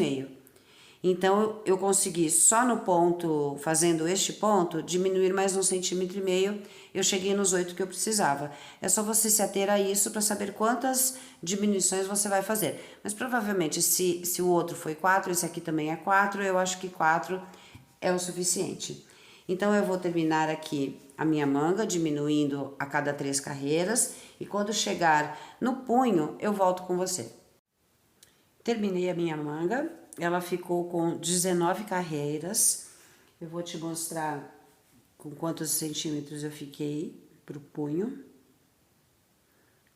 Então, eu consegui só no ponto, fazendo este ponto, diminuir mais 1,5 centímetros. Eu cheguei nos 8 que eu precisava. É só você se ater a isso para saber quantas diminuições você vai fazer. Mas provavelmente, se o outro foi 4, esse aqui também é 4, eu acho que 4 é o suficiente. Então, eu vou terminar aqui a minha manga, diminuindo a cada 3 carreiras. E quando chegar no punho, eu volto com você. Terminei a minha manga. Ela ficou com 19 carreiras. Eu vou te mostrar com quantos centímetros eu fiquei pro punho.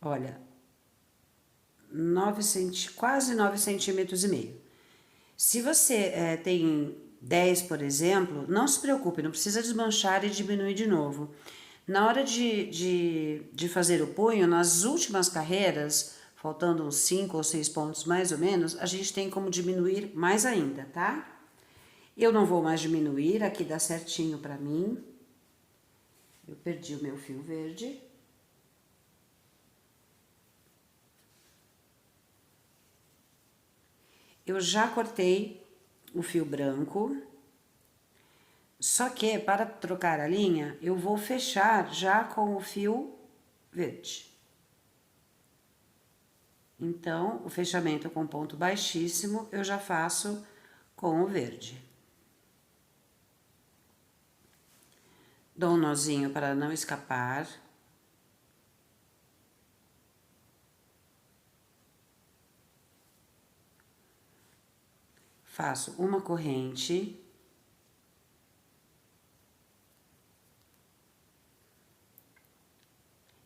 Olha, quase 9,5 centímetros. Se você tem 10, por exemplo, não se preocupe, não precisa desmanchar e diminuir de novo. Na hora de fazer o punho, nas últimas carreiras, faltando uns 5 ou 6 pontos mais ou menos, a gente tem como diminuir mais ainda, tá? Eu não vou mais diminuir, aqui dá certinho pra mim. Eu perdi o meu fio verde. Eu já cortei o fio branco. Só que, para trocar a linha, eu vou fechar já com o fio verde. Então, o fechamento com ponto baixíssimo, eu já faço com o verde. Dou um nozinho para não escapar. Faço uma corrente.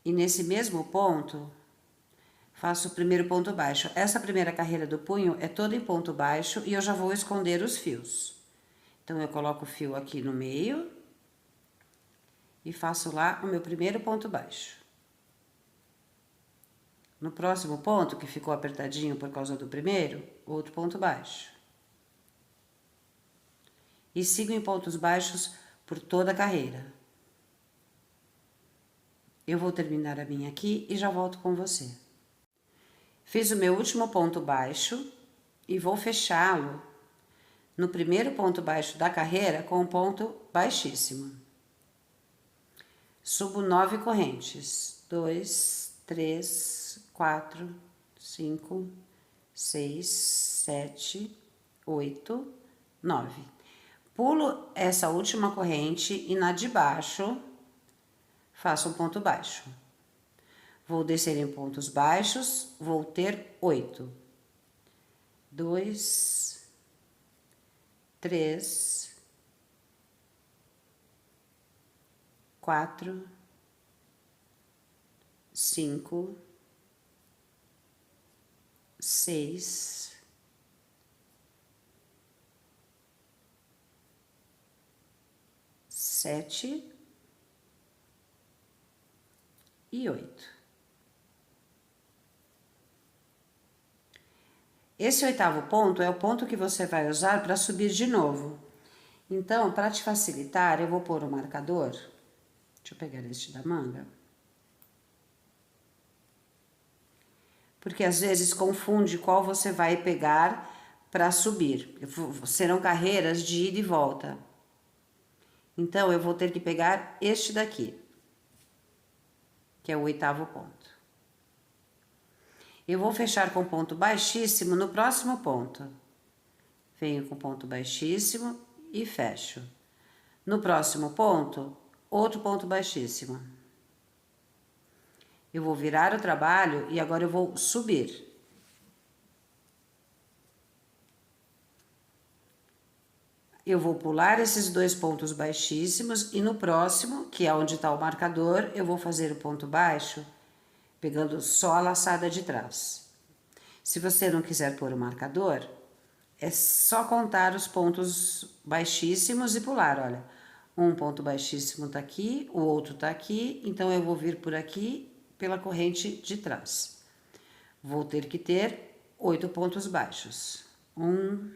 E nesse mesmo ponto, faço o primeiro ponto baixo. Essa primeira carreira do punho é toda em ponto baixo e eu já vou esconder os fios. Então, eu coloco o fio aqui no meio e faço lá o meu primeiro ponto baixo. No próximo ponto, que ficou apertadinho por causa do primeiro, outro ponto baixo. E sigo em pontos baixos por toda a carreira. Eu vou terminar a minha aqui e já volto com você. Fiz o meu último ponto baixo e vou fechá-lo no primeiro ponto baixo da carreira com um ponto baixíssimo. Subo 9 correntes. 2, 3, 4, 5, 6, 7, 8, 9. Pulo essa última corrente e na de baixo faço um ponto baixo. Vou descer em pontos baixos, vou ter 8. 2, 3, 4, 5, 6, 7 e 8. Esse oitavo ponto é o ponto que você vai usar para subir de novo. Então, para te facilitar, eu vou pôr o marcador. Deixa eu pegar este da manga. Porque às vezes confunde qual você vai pegar para subir. Serão carreiras de ida e volta. Então, eu vou ter que pegar este daqui, que é o oitavo ponto. Eu vou fechar com ponto baixíssimo no próximo ponto. Venho com ponto baixíssimo e fecho. No próximo ponto, outro ponto baixíssimo. Eu vou virar o trabalho e agora eu vou subir. Eu vou pular esses 2 pontos baixíssimos e no próximo, que é onde está o marcador, eu vou fazer o ponto baixo, pegando só a laçada de trás. Se você não quiser pôr o marcador, é só contar os pontos baixíssimos e pular, olha. Um ponto baixíssimo tá aqui, o outro tá aqui, então eu vou vir por aqui pela corrente de trás. Vou ter que ter 8 pontos baixos. 1,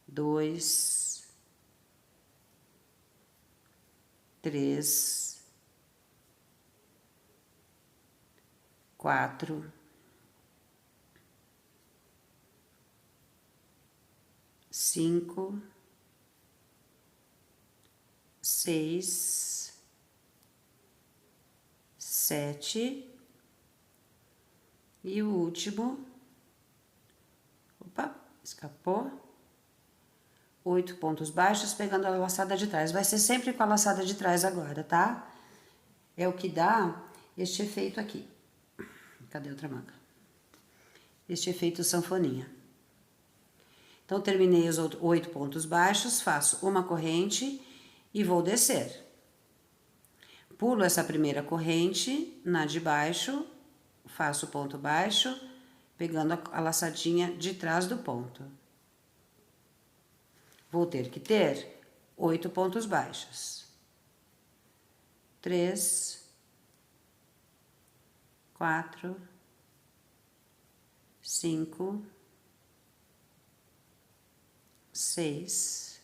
2, 3, 4, 5, 6, 7 e o último, opa, escapou, 8 pontos baixos pegando a laçada de trás. Vai ser sempre com a laçada de trás agora, tá? É o que dá este efeito aqui. Cadê outra manga? Este efeito sanfoninha. Então, terminei os 8 pontos baixos, faço uma corrente e vou descer. Pulo essa primeira corrente, na de baixo, faço o ponto baixo, pegando a laçadinha de trás do ponto. Vou ter que ter 8 pontos baixos. 3, 4, 5, 6,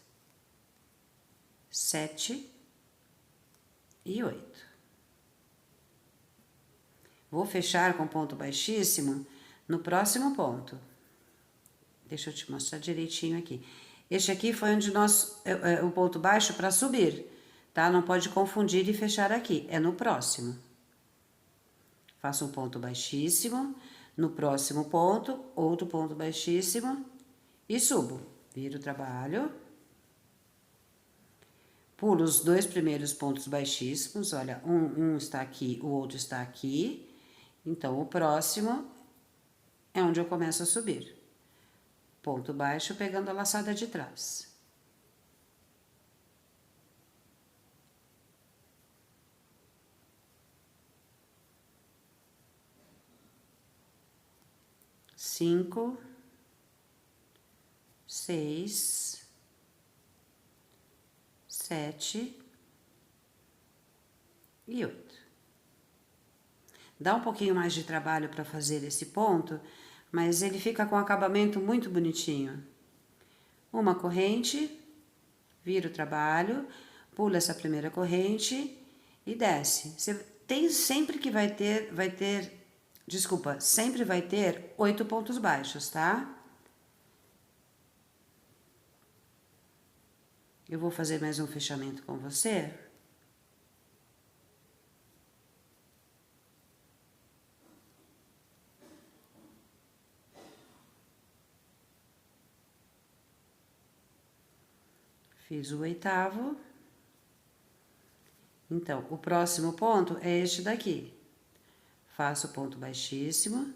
7 e 8. Vou fechar com ponto baixíssimo no próximo ponto. Deixa eu te mostrar direitinho aqui. Este aqui foi onde o ponto baixo para subir, tá? Não pode confundir e fechar aqui, é no próximo. Faço um ponto baixíssimo, no próximo ponto, outro ponto baixíssimo e subo. Viro o trabalho. Pulo os 2 primeiros pontos baixíssimos, olha, um está aqui, o outro está aqui. Então, o próximo é onde eu começo a subir. Ponto baixo pegando a laçada de trás. 5, 6, 7 e 8. Dá um pouquinho mais de trabalho para fazer esse ponto, mas ele fica com um acabamento muito bonitinho. Uma corrente, vira o trabalho, pula essa primeira corrente e desce. Você tem sempre que sempre vai ter 8 pontos baixos, tá? Eu vou fazer mais um fechamento com você. Fiz o 8º. Então, o próximo ponto é este daqui. Faço ponto baixíssimo.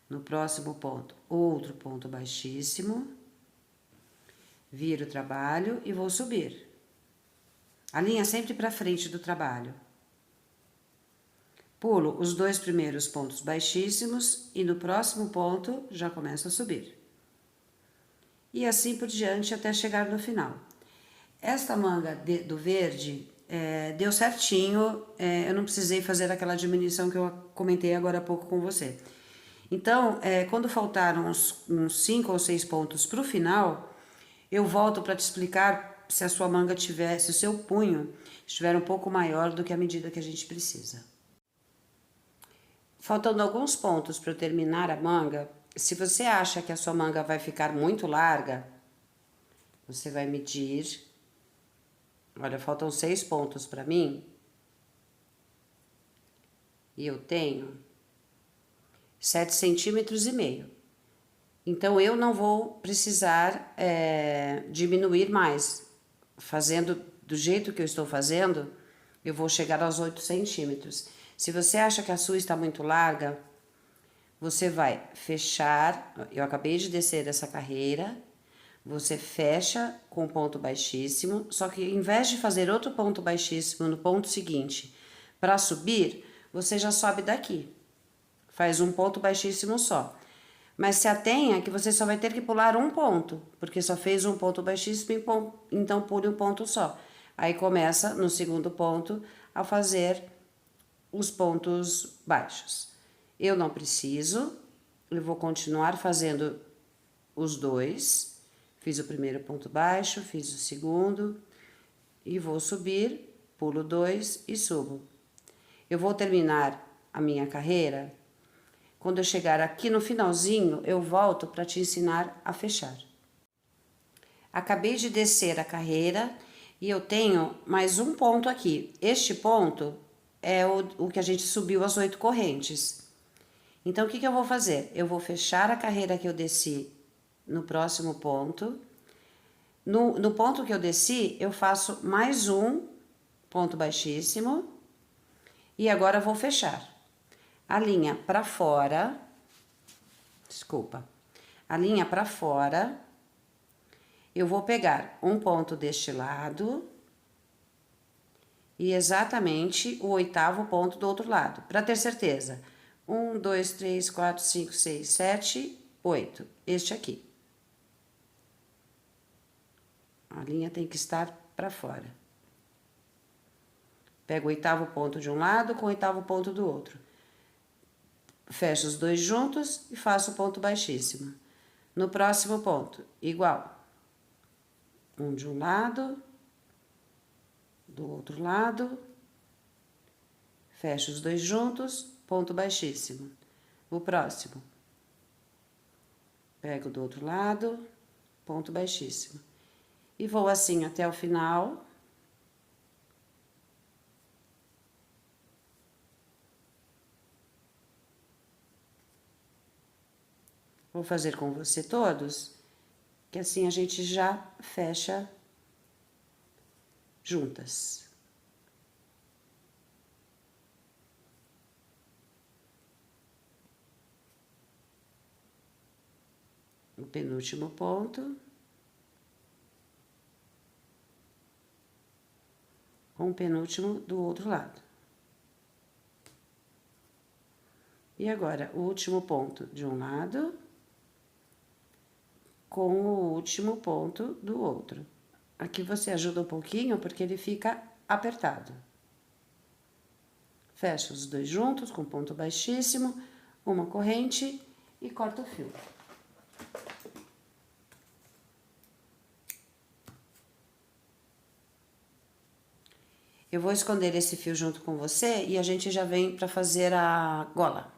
No próximo ponto, outro ponto baixíssimo. Viro o trabalho e vou subir. A linha sempre para frente do trabalho. Pulo os 2 primeiros pontos baixíssimos e no próximo ponto já começo a subir. E assim por diante até chegar no final. Esta manga do verde deu certinho, eu não precisei fazer aquela diminuição que eu comentei agora há pouco com você. Então, quando faltaram uns 5 ou 6 pontos para o final, eu volto para te explicar se a sua manga se o seu punho estiver um pouco maior do que a medida que a gente precisa. Faltando alguns pontos para eu terminar a manga, se você acha que a sua manga vai ficar muito larga, você vai medir. Olha, faltam 6 pontos para mim. E eu tenho 7,5 centímetros. Então, eu não vou precisar diminuir mais. Fazendo do jeito que eu estou fazendo, eu vou chegar aos 8 centímetros. Se você acha que a sua está muito larga, você vai fechar. Eu acabei de descer essa carreira. Você fecha com ponto baixíssimo, só que em vez de fazer outro ponto baixíssimo no ponto seguinte, para subir, você já sobe daqui. Faz um ponto baixíssimo só. Mas se atenha que você só vai ter que pular um ponto, porque só fez um ponto baixíssimo, então pule um ponto só. Aí começa no segundo ponto a fazer os pontos baixos. Eu não preciso, eu vou continuar fazendo os 2. Fiz o primeiro ponto baixo, fiz o segundo e vou subir, pulo 2 e subo. Eu vou terminar a minha carreira. Quando eu chegar aqui no finalzinho, eu volto para te ensinar a fechar. Acabei de descer a carreira e eu tenho mais um ponto aqui. Este ponto é o que a gente subiu as 8 correntes. Então, o que eu vou fazer? Eu vou fechar a carreira que eu desci no próximo ponto. No ponto que eu desci, eu faço mais um ponto baixíssimo. E agora vou fechar. A linha para fora, a linha para fora, eu vou pegar um ponto deste lado e exatamente o 8º ponto do outro lado, para ter certeza. 1, 2, 3, 4, 5, 6, 7, 8. Este aqui. A linha tem que estar para fora. Pego o 8º ponto de um lado com o 8º ponto do outro. Fecho os 2 juntos e faço o ponto baixíssimo. No próximo ponto, igual. Um de um lado, do outro lado. Fecho os 2 juntos, ponto baixíssimo. O próximo. Pego do outro lado, ponto baixíssimo. E vou assim até o final. Vou fazer com você todos, que assim a gente já fecha juntas. O penúltimo ponto. Com o penúltimo do outro lado. E agora, o último ponto de um lado com o último ponto do outro. Aqui você ajuda um pouquinho porque ele fica apertado. Fecha os dois juntos com ponto baixíssimo, uma corrente e corta o fio. Eu vou esconder esse fio junto com você e a gente já vem para fazer a gola.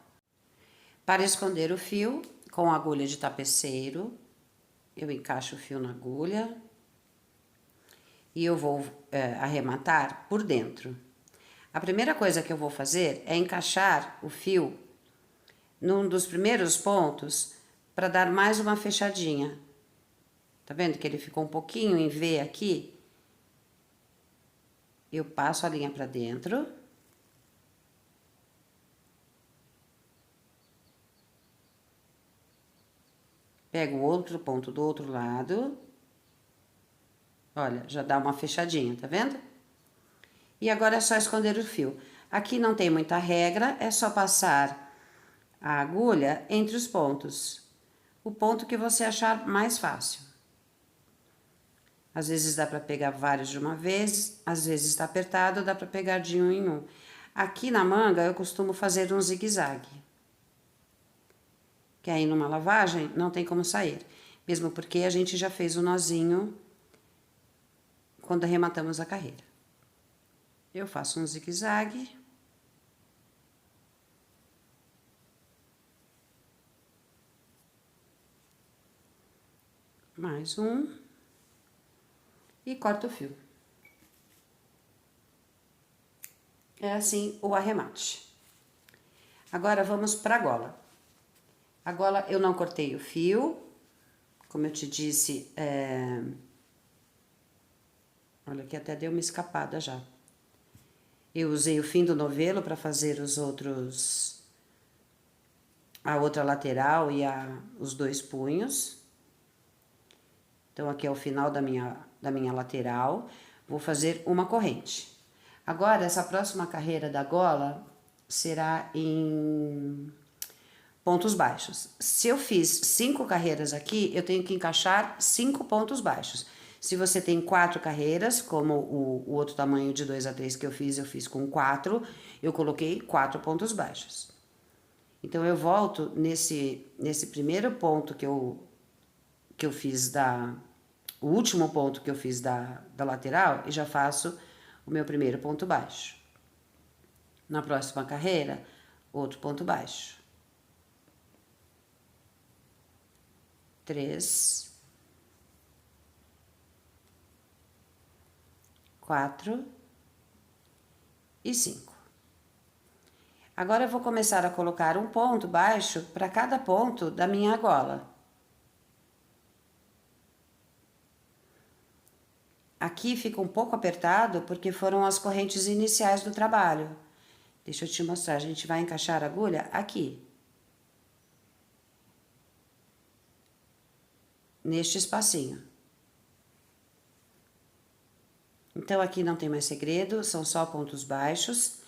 Para esconder o fio, com a agulha de tapeceiro, eu encaixo o fio na agulha e eu vou arrematar por dentro. A primeira coisa que eu vou fazer é encaixar o fio num dos primeiros pontos para dar mais uma fechadinha. Tá vendo que ele ficou um pouquinho em V aqui? Eu passo a linha para dentro. Pego o outro ponto do outro lado. Olha, já dá uma fechadinha, tá vendo? E agora é só esconder o fio. Aqui não tem muita regra, é só passar a agulha entre os pontos. O ponto que você achar mais fácil. Às vezes dá para pegar vários de uma vez, às vezes está apertado, dá para pegar de um em um. Aqui na manga eu costumo fazer um zigue-zague. Que aí numa lavagem não tem como sair. Mesmo porque a gente já fez o nozinho quando arrematamos a carreira. Eu faço um zigue-zague. Mais um. E corto o fio. É assim o arremate. Agora vamos para a gola. A gola eu não cortei o fio, como eu te disse, olha aqui até deu uma escapada já. Eu usei o fim do novelo para fazer a outra lateral e os dois punhos. Então aqui é o final da minha lateral, vou fazer uma corrente. Agora essa próxima carreira da gola será em pontos baixos. Se eu fiz 5 carreiras aqui, eu tenho que encaixar 5 pontos baixos. Se você tem 4 carreiras, como o outro tamanho de 2 a 3 que eu fiz com 4, eu coloquei 4 pontos baixos. Então, eu volto nesse primeiro ponto que eu fiz o último ponto que eu fiz da lateral e já faço o meu primeiro ponto baixo. Na próxima carreira, outro ponto baixo. 3, 4 e 5. Agora eu vou começar a colocar um ponto baixo para cada ponto da minha gola. Aqui fica um pouco apertado porque foram as correntes iniciais do trabalho. Deixa eu te mostrar, a gente vai encaixar a agulha aqui. Neste espacinho. Então, aqui não tem mais segredo, são só pontos baixos.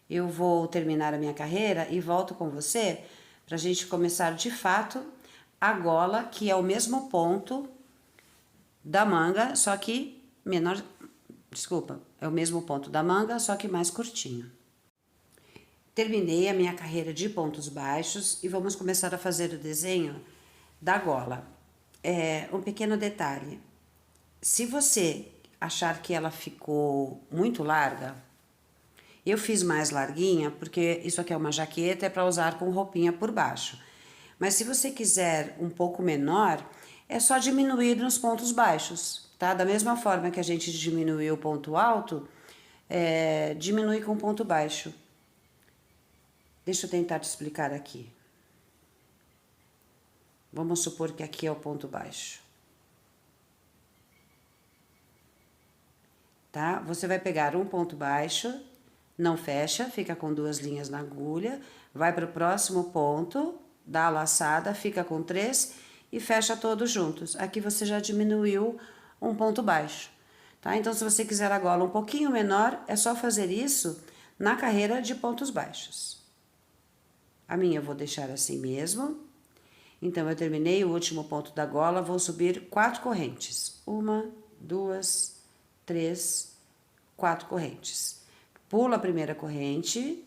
Eu vou terminar a minha carreira e volto com você pra gente começar de fato a gola, que é o mesmo ponto da manga, só que menor... Desculpa, é o mesmo ponto da manga, só que mais curtinho. Terminei a minha carreira de pontos baixos e vamos começar a fazer o desenho da gola. Um pequeno detalhe, se você achar que ela ficou muito larga, eu fiz mais larguinha, porque isso aqui é uma jaqueta, é para usar com roupinha por baixo. Mas se você quiser um pouco menor, é só diminuir nos pontos baixos, tá? Da mesma forma que a gente diminuiu o ponto alto, diminui com ponto baixo. Deixa eu tentar te explicar aqui. Vamos supor que aqui é o ponto baixo. Tá? Você vai pegar um ponto baixo, não fecha, fica com 2 linhas na agulha, vai para o próximo ponto, dá a laçada, fica com 3 e fecha todos juntos. Aqui você já diminuiu um ponto baixo, tá? Então, se você quiser a gola um pouquinho menor, é só fazer isso na carreira de pontos baixos. A minha eu vou deixar assim mesmo. Então, eu terminei o último ponto da gola, vou subir 4 correntes. 1, 2, 3, 4 correntes. Pulo a primeira corrente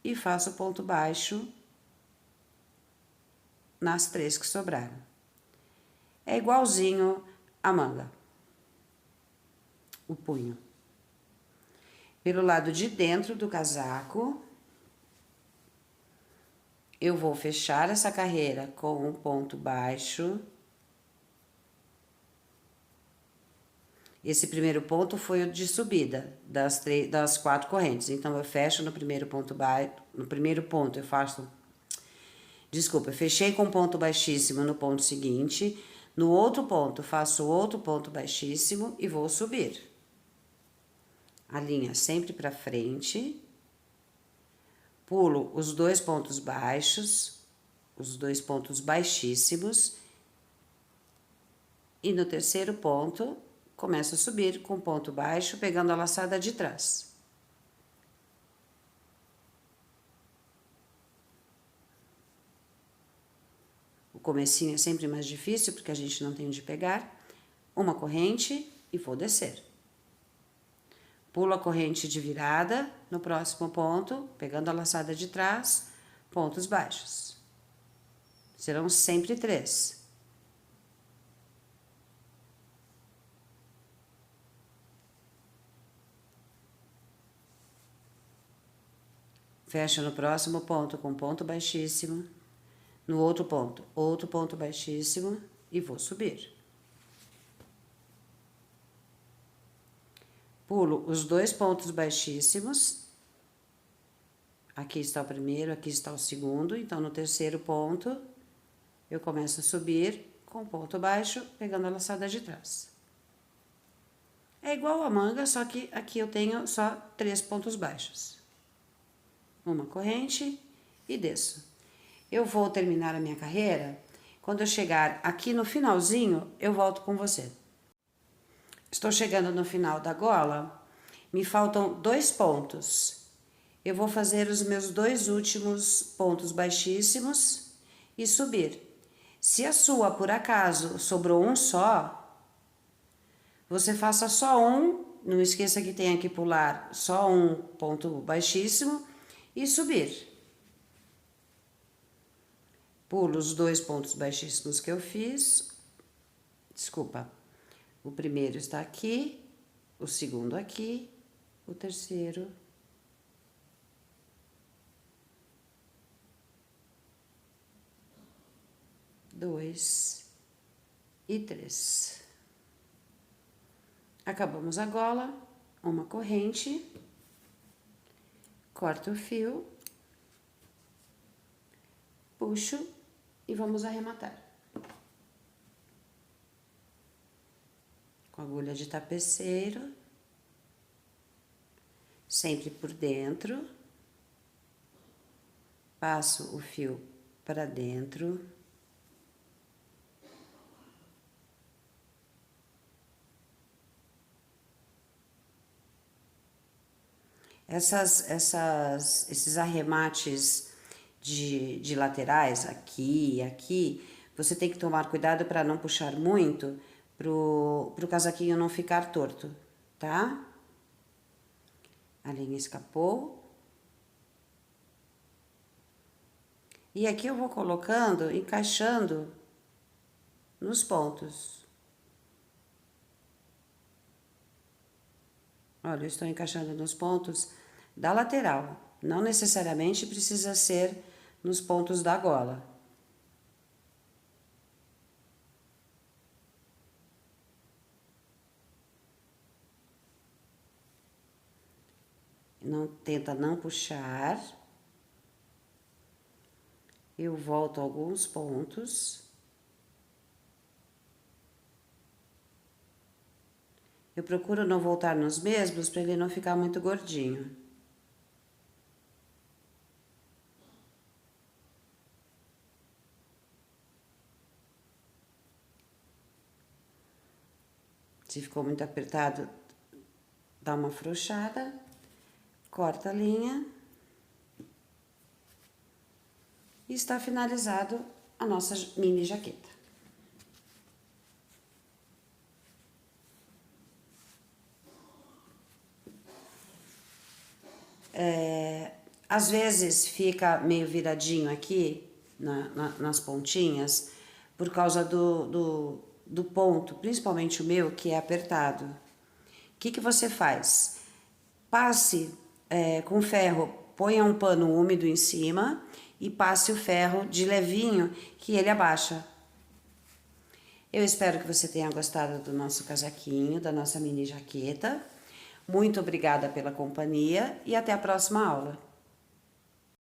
e faço ponto baixo nas 3 que sobraram. É igualzinho a manga, o punho. Pelo lado de dentro do casaco, eu vou fechar essa carreira com um ponto baixo. Esse primeiro ponto foi o de subida das 4 correntes. Então, eu fecho no primeiro ponto baixo. No primeiro ponto, eu faço. Desculpa, eu fechei com ponto baixíssimo no ponto seguinte. No outro ponto, faço outro ponto baixíssimo e vou subir. A linha sempre para frente. Pulo os 2 pontos baixos, os 2 pontos baixíssimos. E no terceiro ponto, começo a subir com ponto baixo, pegando a laçada de trás. O comecinho é sempre mais difícil, porque a gente não tem onde pegar. Uma corrente e vou descer. Pulo a corrente de virada no próximo ponto, pegando a laçada de trás, pontos baixos. Serão sempre 3. Fecho no próximo ponto com ponto baixíssimo. No outro ponto baixíssimo e vou subir. Pulo os 2 pontos baixíssimos. Aqui está o primeiro, aqui está o segundo. Então, no terceiro ponto, eu começo a subir com ponto baixo, pegando a laçada de trás. É igual a manga, só que aqui eu tenho só 3 pontos baixos. Uma corrente e desço. Eu vou terminar a minha carreira. Quando eu chegar aqui no finalzinho, eu volto com você. Estou chegando no final da gola, me faltam 2 pontos. Eu vou fazer os meus 2 últimos pontos baixíssimos e subir. Se a sua, por acaso, sobrou um só, você faça só um, não esqueça que tem que pular só um ponto baixíssimo e subir. Pulo os 2 pontos baixíssimos que eu fiz, desculpa. O primeiro está aqui, o segundo aqui, o terceiro. Dois e 3. Acabamos a gola, uma corrente, corto o fio, puxo e vamos arrematar. Com agulha de tapeceiro, sempre por dentro, passo o fio para dentro. Esses arremates de laterais, aqui e aqui, você tem que tomar cuidado para não puxar muito, pro casaquinho não ficar torto, tá? A linha escapou. E aqui eu vou colocando, encaixando nos pontos. Olha, eu estou encaixando nos pontos da lateral. Não necessariamente precisa ser nos pontos da gola. Tenta não puxar. Eu volto alguns pontos. Eu procuro não voltar nos mesmos para ele não ficar muito gordinho. Se ficou muito apertado, dá uma afrouxada, corta a linha E está finalizado a nossa mini jaqueta. Às vezes fica meio viradinho aqui nas pontinhas por causa do ponto, principalmente o meu, que é apertado. O que você faz? Passe com ferro, ponha um pano úmido em cima e passe o ferro de levinho que ele abaixa. Eu espero que você tenha gostado do nosso casaquinho, da nossa mini jaqueta. Muito obrigada pela companhia e até a próxima aula.